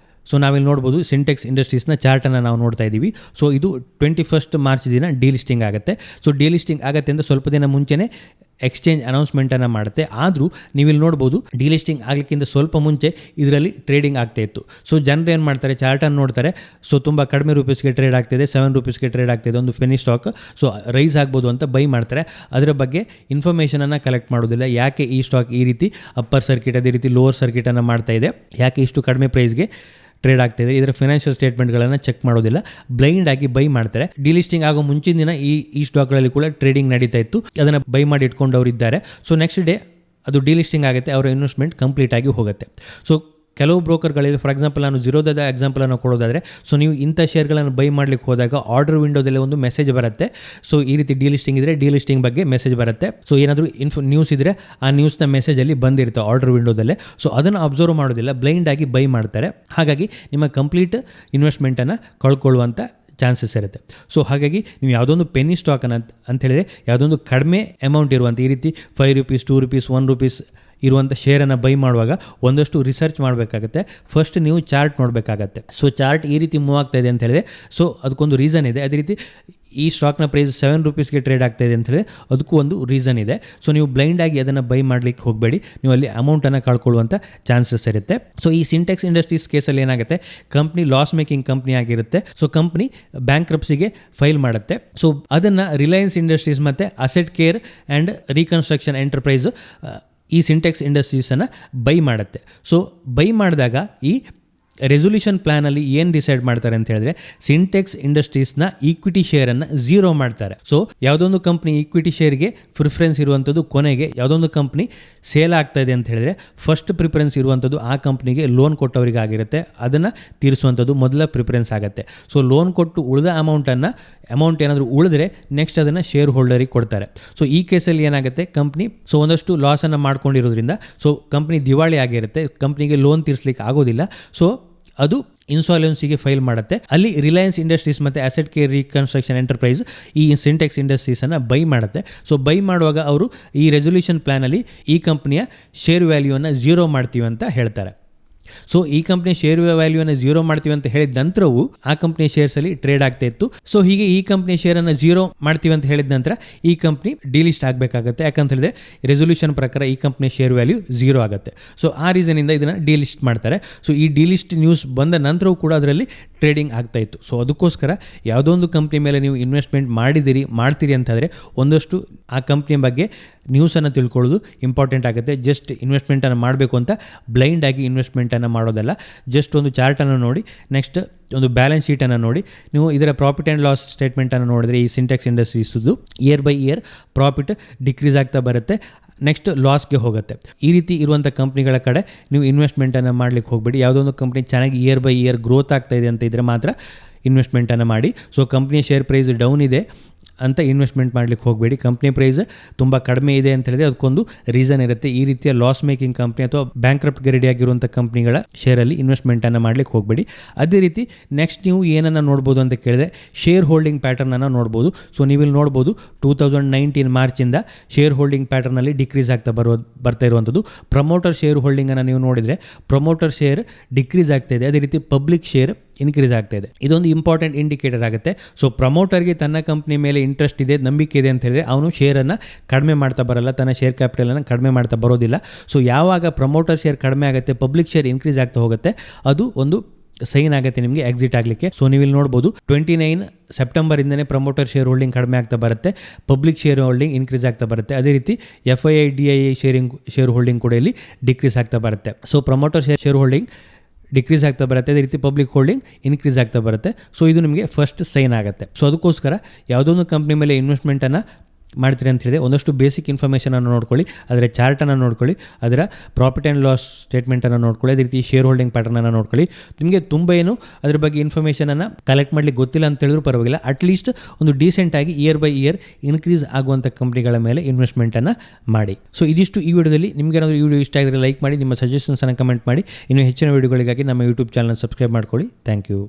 ಸೊ ನಾವಿಲ್ಲಿ ನೋಡ್ಬೋದು ಸಿಂಟೆಕ್ಸ್ ಇಂಡಸ್ಟ್ರೀಸ್ನ ಚಾರ್ಟನ್ನು ನಾವು ನೋಡ್ತಾ ಇದ್ದೀವಿ. ಸೊ ಇದು 21 ಮಾರ್ಚ್ ದಿನ ಡಿಲಿಸ್ಟಿಂಗ್ ಆಗುತ್ತೆ. ಸೊ ಡಿಲಿಸ್ಟಿಂಗ್ ಆಗುತ್ತೆ ಅಂತ ಸ್ವಲ್ಪ ದಿನ ಮುಂಚೆನೇ ಎಕ್ಸ್ಚೇಂಜ್ ಅನೌನ್ಸ್ಮೆಂಟನ್ನು ಮಾಡುತ್ತೆ. ಆದರೂ ನೀವಿಲ್ಲಿ ನೋಡ್ಬೋದು ಡಿಲಿಸ್ಟಿಂಗ್ ಆಗಲಿಕ್ಕಿಂತ ಸ್ವಲ್ಪ ಮುಂಚೆ ಇದರಲ್ಲಿ ಟ್ರೇಡಿಂಗ್ ಆಗ್ತಾ ಇತ್ತು. ಸೊ ಜನರು ಏನು ಮಾಡ್ತಾರೆ, ಚಾರ್ಟನ್ನು ನೋಡ್ತಾರೆ. ಸೊ ತುಂಬ ಕಡಿಮೆ ರೂಪೀಸ್ಗೆ ಟ್ರೇಡ್ ಆಗ್ತಿದೆ, 7 ರೂಪೀಸ್ಗೆ ಟ್ರೇಡ್ ಆಗ್ತಿದೆ ಒಂದು ಪೆನಿ ಸ್ಟಾಕ್. ಸೊ ರೈಸ್ ಆಗ್ಬೋದು ಅಂತ ಬೈ ಮಾಡ್ತಾರೆ. ಅದರ ಬಗ್ಗೆ ಇನ್ಫಾರ್ಮೇಷನನ್ನು ಕಲೆಕ್ಟ್ ಮಾಡೋದಿಲ್ಲ. ಯಾಕೆ ಈ ಸ್ಟಾಕ್ ಈ ರೀತಿ ಅಪ್ಪರ್ ಸರ್ಕಿಟ್ ಅದೇ ರೀತಿ ಲೋವರ್ ಸರ್ಕಿಟನ್ನು ಮಾಡ್ತಾ ಇದೆ, ಯಾಕೆ ಇಷ್ಟು ಕಡಿಮೆ ಪ್ರೈಸ್ಗೆ ಟ್ರೇಡ್ ಆಗ್ತಾಯಿದೆ, ಇದರ ಫೈನಾನ್ಷಿಯಲ್ ಸ್ಟೇಟ್ಮೆಂಟ್ಗಳನ್ನು ಚೆಕ್ ಮಾಡೋದಿಲ್ಲ, ಬ್ಲೈಂಡ್ ಆಗಿ ಬೈ ಮಾಡ್ತಾರೆ. ಡಿಲಿಸ್ಟಿಂಗ್ ಆಗೋ ಮುಂಚಿನ ದಿನ ಈ ಸ್ಟಾಕ್ಗಳಲ್ಲಿ ಕೂಡ ಟ್ರೇಡಿಂಗ್ ನಡೀತಾ ಇತ್ತು, ಅದನ್ನು ಬೈ ಮಾಡಿ ಇಟ್ಕೊಂಡವ್ರು ಇದ್ದಾರೆ. ಸೊ ನೆಕ್ಸ್ಟ್ ಡೇ ಅದು ಡಿಲಿಸ್ಟಿಂಗ್ ಆಗುತ್ತೆ, ಅವರ ಇನ್ವೆಸ್ಟ್ಮೆಂಟ್ ಕಂಪ್ಲೀಟ್ ಆಗಿ ಹೋಗುತ್ತೆ. ಸೊ ಕೆಲವು ಬ್ರೋಕರ್ಗಳಿದೆ, ಫಾರ್ ಎಕ್ಸಾಂಪಲ್ ನಾನು ಜಿರೋದಾದ ಎಕ್ಸಾಂಪಲನ್ನು ಕೊಡೋದಾದರೆ, ಸೊ ನೀವು ಇಂಥ ಶೇರ್ಗಳನ್ನು ಬೈ ಮಾಡಲಿಕ್ಕೆ ಹೋದಾಗ ಆರ್ಡರ್ ವಿಂಡೋದಲ್ಲಿ ಒಂದು ಮೆಸೇಜ್ ಬರುತ್ತೆ. ಸೊ ಈ ರೀತಿ ಡಿಲಿಸ್ಟಿಂಗ್ ಇದ್ದರೆ ಡಿಲಿಸ್ಟಿಂಗ್ ಬಗ್ಗೆ ಮೆಸೇಜ್ ಬರುತ್ತೆ. ಸೊ ಏನಾದರೂ ನ್ಯೂಸ್ ಇದ್ದರೆ ಆ ನ್ಯೂಸ್ನ ಮೆಸೇಜಲ್ಲಿ ಬಂದಿರುತ್ತೆ ಆರ್ಡರ್ ವಿಂಡೋದಲ್ಲೇ. ಸೊ ಅದನ್ನು ಅಬ್ಸರ್ವ್ ಮಾಡೋದಿಲ್ಲ, ಬ್ಲೈಂಡ್ ಆಗಿ ಬೈ ಮಾಡ್ತಾರೆ. ಹಾಗಾಗಿ ನಿಮ್ಮ ಕಂಪ್ಲೀಟ್ ಇನ್ವೆಸ್ಟ್ಮೆಂಟನ್ನು ಕಳ್ಕೊಳ್ಳುವಂಥ ಚಾನ್ಸಸ್ ಇರುತ್ತೆ. ಸೊ ಹಾಗಾಗಿ ನೀವು ಯಾವುದೊಂದು ಪೆನ್ನಿ ಸ್ಟಾಕನ್ನು ಅಂತ ಹೇಳಿದರೆ ಯಾವುದೊಂದು ಕಡಿಮೆ ಅಮೌಂಟ್ ಇರುವಂಥ ಈ ರೀತಿ 5 ರೂಪೀಸ್ 2 ರೂಪೀಸ್ 1 ರೂಪೀಸ್ ಇರುವಂಥ ಶೇರನ್ನು ಬೈ ಮಾಡುವಾಗ ಒಂದಷ್ಟು ರಿಸರ್ಚ್ ಮಾಡಬೇಕಾಗತ್ತೆ. ಫಸ್ಟ್ ನೀವು ಚಾರ್ಟ್ ನೋಡಬೇಕಾಗತ್ತೆ. ಸೊ ಚಾರ್ಟ್ ಈ ರೀತಿ ಮೂವ್ ಆಗ್ತಾ ಇದೆ ಅಂತ ಹೇಳಿದ್ರೆ ಸೊ ಅದಕ್ಕೊಂದು ರೀಸನ್ ಇದೆ. ಅದೇ ರೀತಿ ಈ ಸ್ಟಾಕ್ನ ಪ್ರೈಸ್ 7 ರೂಪೀಸ್ಗೆ ಟ್ರೇಡ್ ಆಗ್ತಾ ಇದೆ ಅಂತ ಹೇಳಿದ್ರೆ ಅದಕ್ಕೂ ಒಂದು ರೀಸನ್ ಇದೆ. ಸೊ ನೀವು ಬ್ಲೈಂಡ್ ಆಗಿ ಅದನ್ನು ಬೈ ಮಾಡಲಿಕ್ಕೆ ಹೋಗಬೇಡಿ, ನೀವು ಅಲ್ಲಿ ಅಮೌಂಟನ್ನು ಕಳ್ಕೊಳ್ಳುವಂಥ ಚಾನ್ಸಸ್ ಇರುತ್ತೆ. ಸೊ ಈ ಸಿಂಟೆಕ್ಸ್ ಇಂಡಸ್ಟ್ರೀಸ್ ಕೇಸಲ್ಲಿ ಏನಾಗುತ್ತೆ, ಕಂಪ್ನಿ ಲಾಸ್ ಮೇಕಿಂಗ್ ಕಂಪ್ನಿ ಆಗಿರುತ್ತೆ. ಸೊ ಕಂಪ್ನಿ ಬ್ಯಾಂಕ್ರಪ್ಸಿಗೆ ಫೈಲ್ ಮಾಡುತ್ತೆ. ಸೊ ಅದನ್ನು ರಿಲಯನ್ಸ್ ಇಂಡಸ್ಟ್ರೀಸ್ ಮತ್ತು asset care and reconstruction enterprise ಈ ಸಿಂಟೆಕ್ಸ್ ಇಂಡಸ್ಟ್ರೀಸನ್ನು ಬೈ ಮಾಡುತ್ತೆ. ಸೊ ಬೈ ಮಾಡಿದಾಗ ಈ ರೆಸೊಲ್ಯೂಷನ್ ಪ್ಲಾನಲ್ಲಿ ಏನು ಡಿಸೈಡ್ ಮಾಡ್ತಾರೆ ಅಂತ ಹೇಳಿದ್ರೆ, ಸಿಂಟೆಕ್ಸ್ ಇಂಡಸ್ಟ್ರೀಸ್ನ ಈಕ್ವಿಟಿ ಶೇರನ್ನು 0 ಮಾಡ್ತಾರೆ. ಸೊ ಯಾವುದೊಂದು ಕಂಪ್ನಿ ಈಕ್ವಿಟಿ ಶೇರ್ಗೆ ಪ್ರಿಫರೆನ್ಸ್ ಇರುವಂಥದ್ದು, ಕೊನೆಗೆ ಯಾವುದೊಂದು ಕಂಪ್ನಿ ಸೇಲ್ ಆಗ್ತಾ ಇದೆ ಅಂತ ಹೇಳಿದ್ರೆ ಫಸ್ಟ್ ಪ್ರಿಫರೆನ್ಸ್ ಇರುವಂಥದ್ದು ಆ ಕಂಪ್ನಿಗೆ ಲೋನ್ ಕೊಟ್ಟವರಿಗೆ ಆಗಿರುತ್ತೆ, ಅದನ್ನು ತೀರಿಸುವಂಥದ್ದು ಮೊದಲ ಪ್ರಿಫರೆನ್ಸ್ ಆಗುತ್ತೆ. ಸೊ ಲೋನ್ ಕೊಟ್ಟು ಉಳಿದ ಅಮೌಂಟ್ ಏನಾದರೂ ಉಳಿದ್ರೆ ನೆಕ್ಸ್ಟ್ ಅದನ್ನು ಶೇರ್ ಹೋಲ್ಡರಿಗೆ ಕೊಡ್ತಾರೆ. ಸೊ ಈ ಕೇಸಲ್ಲಿ ಏನಾಗುತ್ತೆ, ಕಂಪ್ನಿ ಸೊ ಒಂದಷ್ಟು ಲಾಸನ್ನು ಮಾಡ್ಕೊಂಡಿರೋದ್ರಿಂದ ಸೊ ಕಂಪ್ನಿ ದಿವಾಳಿ ಆಗಿರುತ್ತೆ, ಕಂಪ್ನಿಗೆ ಲೋನ್ ತೀರಿಸಲಿಕ್ಕೆ ಆಗೋದಿಲ್ಲ. ಸೊ ಅದು ಇನ್ಸಾಲ್ವೆನ್ಸಿಗೆ ಫೈಲ್ ಮಾಡುತ್ತೆ. ಅಲ್ಲಿ ರಿಲಯನ್ಸ್ ಇಂಡಸ್ಟ್ರೀಸ್ ಮತ್ತು ಅಸೆಟ್ ಕೇರ್ ರೀಕನ್ಸ್ಟ್ರಕ್ಷನ್ ಎಂಟರ್ಪ್ರೈಸ್ ಈ ಸಿಂಟೆಕ್ಸ್ ಇಂಡಸ್ಟ್ರೀಸನ್ನು ಬೈ ಮಾಡುತ್ತೆ. ಸೊ ಬೈ ಮಾಡುವಾಗ ಅವರು ಈ ರೆಸೊಲ್ಯೂಷನ್ ಪ್ಲಾನಲ್ಲಿ ಈ ಕಂಪ್ನಿಯ ಶೇರ್ ವ್ಯಾಲ್ಯೂವನ್ನು 0 ಮಾಡ್ತೀವಿ ಅಂತ ಹೇಳ್ತಾರೆ. ಸೊ ಈ ಕಂಪ್ನಿ ಶೇರ್ ವ್ಯಾಲ್ಯೂವನ್ನು 0 ಮಾಡ್ತೀವಿ ಅಂತ ಹೇಳಿದ ನಂತರವೂ ಆ ಕಂಪ್ನಿಯ ಶೇರ್ಸಲ್ಲಿ ಟ್ರೇಡ್ ಆಗ್ತಾ ಇತ್ತು. ಸೊ ಹೀಗೆ ಈ ಕಂಪ್ನಿಯ ಶೇರನ್ನು 0 ಮಾಡ್ತೀವಿ ಅಂತ ಹೇಳಿದ ನಂತರ ಈ ಕಂಪ್ನಿ ಡಿಲಿಸ್ಟ್ ಆಗಬೇಕಾಗುತ್ತೆ. ಯಾಕಂತ ಹೇಳಿದ್ರೆ ರೆಸೊಲ್ಯೂಷನ್ ಪ್ರಕಾರ ಈ ಕಂಪ್ನಿಯ ಶೇರ್ ವ್ಯಾಲ್ಯೂ 0 ಆಗುತ್ತೆ. ಸೊ ಆ ರೀಸನಿಂದ ಇದನ್ನು ಡಿಲಿಸ್ಟ್ ಮಾಡ್ತಾರೆ. ಸೊ ಈ ಡಿಲಿಸ್ಟ್ ನ್ಯೂಸ್ ಬಂದ ನಂತರವೂ ಕೂಡ ಅದರಲ್ಲಿ ಟ್ರೇಡಿಂಗ್ ಆಗ್ತಾ ಇತ್ತು. ಸೊ ಅದಕ್ಕೋಸ್ಕರ ಯಾವುದೋ ಒಂದು ಕಂಪ್ನಿ ಮೇಲೆ ನೀವು ಇನ್ವೆಸ್ಟ್ಮೆಂಟ್ ಮಾಡ್ತೀರಿ ಅಂತಂದರೆ ಒಂದಷ್ಟು ಆ ಕಂಪ್ನಿಯ ಬಗ್ಗೆ ನ್ಯೂಸನ್ನು ತಿಳ್ಕೊಳ್ಳೋದು ಇಂಪಾರ್ಟೆಂಟ್ ಆಗುತ್ತೆ. ಜಸ್ಟ್ ಇನ್ವೆಸ್ಟ್ಮೆಂಟನ್ನು ಮಾಡಬೇಕು ಅಂತ ಬ್ಲೈಂಡ್ ಆಗಿ ಇನ್ವೆಸ್ಟ್ಮೆಂಟನ್ನು ಮಾಡೋದಲ್ಲ. ಜಸ್ಟ್ ಒಂದು ಚಾರ್ಟನ್ನು ನೋಡಿ, ನೆಕ್ಸ್ಟ್ ಒಂದು ಬ್ಯಾಲೆನ್ಸ್ ಶೀಟನ್ನು ನೋಡಿ, ನೀವು ಇದರ ಪ್ರಾಫಿಟ್ ಆ್ಯಂಡ್ ಲಾಸ್ ಸ್ಟೇಟ್ಮೆಂಟನ್ನು ನೋಡಿದ್ರೆ ಈ ಸಿಂಟೆಕ್ಸ್ ಇಂಡಸ್ಟ್ರೀಸ್ದು year by year profit decrease ಆಗ್ತಾ ಬರುತ್ತೆ, ನೆಕ್ಸ್ಟ್ ಲಾಸ್ಗೆ ಹೋಗುತ್ತೆ. ಈ ರೀತಿ ಇರುವಂಥ ಕಂಪ್ನಿಗಳ ಕಡೆ ನೀವು ಇನ್ವೆಸ್ಟ್ಮೆಂಟನ್ನು ಮಾಡಲಿಕ್ಕೆ ಹೋಗಬೇಡಿ. ಯಾವುದೊಂದು ಕಂಪ್ನಿ ಚೆನ್ನಾಗಿ ಇಯರ್ ಬೈ ಇಯರ್ ಗ್ರೋತ್ ಆಗ್ತಾ ಇದೆ ಅಂತ ಇದ್ದರೆ ಮಾತ್ರ ಇನ್ವೆಸ್ಟ್ಮೆಂಟನ್ನು ಮಾಡಿ. ಸೊ ಕಂಪ್ನಿಯ ಶೇರ್ ಪ್ರೈಸ್ ಡೌನ್ ಇದೆ ಅಂತ ಇನ್ವೆಸ್ಟ್ಮೆಂಟ್ ಮಾಡಲಿಕ್ಕೆ ಹೋಗಬೇಡಿ. ಕಂಪ್ನಿ ಪ್ರೈಸ್ ತುಂಬ ಕಡಿಮೆ ಇದೆ ಅಂತ ಹೇಳಿದ್ರೆ ಅದಕ್ಕೊಂದು ರೀಸನ್ ಇರುತ್ತೆ. ಈ ರೀತಿಯ ಲಾಸ್ ಮೇಕಿಂಗ್ ಕಂಪ್ನಿ ಅಥವಾ ಬ್ಯಾಂಕ್ರಪ್ಟ್ಗೆ ರೆಡಿ ಆಗಿರುವಂಥ ಕಂಪ್ನಿಗಳ ಶೇರಲ್ಲಿ ಇನ್ವೆಸ್ಟ್ಮೆಂಟನ್ನು ಮಾಡಲಿಕ್ಕೆ ಹೋಗಬೇಡಿ. ಅದೇ ರೀತಿ ನೆಕ್ಸ್ಟ್ ನೀವು ಏನನ್ನು ನೋಡ್ಬೋದು ಅಂತ ಕೇಳಿದ್ರೆ ಶೇರ್ ಹೋಲ್ಡಿಂಗ್ ಪ್ಯಾಟರ್ನನ್ನು ನೋಡ್ಬೋದು. ಸೊ ನೀವಿಲ್ಲಿ ನೋಡ್ಬೋದು 2019 ಮಾರ್ಚಿಂದ ಶೇರ್ ಹೋಲ್ಡಿಂಗ್ ಪ್ಯಾಟರ್ನಲ್ಲಿ ಡಿಕ್ರೀಸ್ ಆಗ್ತಾ ಬರ್ತಾ ಇರುವಂಥದ್ದು. ಪ್ರಮೋಟರ್ ಶೇರ್ ಹೋಲ್ಡಿಂಗನ್ನು ನೀವು ನೋಡಿದರೆ ಪ್ರಮೋಟರ್ ಶೇರ್ ಡಿಕ್ರೀಸ್ ಆಗ್ತಾ ಇದೆ, ಅದೇ ರೀತಿ ಪಬ್ಲಿಕ್ ಶೇರ್ ಇನ್ಕ್ರೀಸ್ ಆಗ್ತಾ ಇದೆ. ಇದೊಂದು ಇಂಪಾರ್ಟೆಂಟ್ ಇಂಡಿಕೇಟರ್ ಆಗುತ್ತೆ. ಸೊ ಪ್ರಮೋಟರ್ಗೆ ತನ್ನ ಕಂಪ್ನಿ ಮೇಲೆ ಇಂಟ್ರೆಸ್ಟ್ ಇದೆ, ನಂಬಿಕೆ ಇದೆ ಅಂತ ಹೇಳಿದ್ರೆ ಅವನು ಶೇರನ್ನು ಕಡಿಮೆ ಮಾಡ್ತಾ ಬರಲ್ಲ, ತನ್ನ ಶೇರ್ ಕ್ಯಾಪಿಟಲನ್ನು ಕಡಿಮೆ ಮಾಡ್ತಾ ಬರೋದಿಲ್ಲ. ಸೊ ಯಾವಾಗ ಪ್ರಮೋಟರ್ ಶೇರ್ ಕಡಿಮೆ ಆಗುತ್ತೆ, ಪಬ್ಲಿಕ್ ಶೇರ್ ಇನ್ಕ್ರೀಸ್ ಆಗ್ತಾ ಹೋಗುತ್ತೆ, ಅದು ಒಂದು ಸೈನ್ ಆಗುತ್ತೆ ನಿಮಗೆ ಎಕ್ಸಿಟ್ ಆಗಲಿಕ್ಕೆ. ಸೊ ನೀವು ಇಲ್ಲಿ ನೋಡ್ಬೋದು 29 ಸೆಪ್ಟೆಂಬರಿಂದನೇ ಪ್ರಮೋಟರ್ ಶೇರ್ ಹೋಲ್ಡಿಂಗ್ ಕಡಿಮೆ ಆಗ್ತಾ ಬರುತ್ತೆ, ಪಬ್ಲಿಕ್ ಶೇರ್ ಹೋಲ್ಡಿಂಗ್ ಇನ್ಕ್ರೀಸ್ ಆಗ್ತಾ ಬರುತ್ತೆ. ಅದೇ ರೀತಿ FII DII ಶೇರ್ ಹೋಲ್ಡಿಂಗ್ ಕೂಡ ಇಲ್ಲಿ ಡಿಕ್ರೀಸ್ ಆಗ್ತಾ ಬರುತ್ತೆ. So promoter share holding decrease ಆಗ್ತಾ ಬರುತ್ತೆ, ಅದೇ ರೀತಿ ಪಬ್ಲಿಕ್ ಹೋಲ್ಡಿಂಗ್ ಇನ್ಕ್ರೀಸ್ ಆಗ್ತಾ ಬರುತ್ತೆ. ಸೊ ಇದು ನಿಮಗೆ ಫಸ್ಟ್ ಸೈನ್ ಆಗುತ್ತೆ. ಸೊ ಅದಕ್ಕೋಸ್ಕರ ಯಾವುದೊಂದು ಕಂಪ್ನಿ ಮೇಲೆ ಇನ್ವೆಸ್ಟ್ಮೆಂಟನ್ನು ಮಾಡ್ತೀರಿ ಅಂತ ಹೇಳಿದೆ ಒಂದಷ್ಟು ಬೇಸಿಕ್ ಇನ್ಫಾರ್ಮೇಷನನ್ನು ನೋಡ್ಕೊಳ್ಳಿ, ಅದರ ಚಾರ್ಟನ್ನು ನೋಡ್ಕೊಳ್ಳಿ, ಅದರ ಪ್ರಾಫಿಟ್ ಆ್ಯಂಡ್ ಲಾಸ್ ಸ್ಟೇಟ್ಮೆಂಟನ್ನು ನೋಡ್ಕೊಳ್ಳಿ, ಅದೇ ರೀತಿ ಶೇರ್ ಹೋಲ್ಡಿಂಗ್ ಪ್ಯಾಟರ್ನನ್ನು ನೋಡ್ಕೊಳ್ಳಿ. ನಿಮಗೆ ತುಂಬ ಏನು ಅದ್ರ ಬಗ್ಗೆ ಇನ್ಫಾರ್ಮೇಷನನ್ನು ಕಲೆಕ್ಟ್ ಮಾಡಲಿಕ್ಕೆ ಗೊತ್ತಿಲ್ಲ ಅಂತ ಹೇಳಿದ್ರು ಪರವಾಗಿಲ್ಲ, ಅಟ್ಲೀಸ್ಟ್ ಒಂದು ಡೀಸೆಂಟಾಗಿ ಇಯರ್ ಬೈ ಇಯರ್ ಇನ್ಕ್ರೀಸ್ ಆಗುವಂಥ ಕಂಪ್ನಿಗಳ ಮೇಲೆ ಇನ್ವೆಸ್ಟ್ಮೆಂಟನ್ನು ಮಾಡಿ. ಸೊ ಇದಿಷ್ಟು ಈ ವಿಡಿಯೋದಲ್ಲಿ. ನಿಮಗೆ ಏನಾದರೂ ಈ ವಿಡಿಯೋ ಇಷ್ಟ ಆಗಿದ್ರೆ ಲೈಕ್ ಮಾಡಿ, ನಿಮ್ಮ ಸಜೆಷನ್ಸನ್ನು ಕಮೆಂಟ್ ಮಾಡಿ. ಇನ್ನು ಹೆಚ್ಚಿನ ವಿಡಿಯೋಗಳಿಗಾಗಿ ನಮ್ಮ ಯೂಟ್ಯೂಬ್ ಚಾನಲ್ ಸಬ್ಸ್ಕ್ರೈಬ್ ಮಾಡ್ಕೊಳ್ಳಿ. Thank you.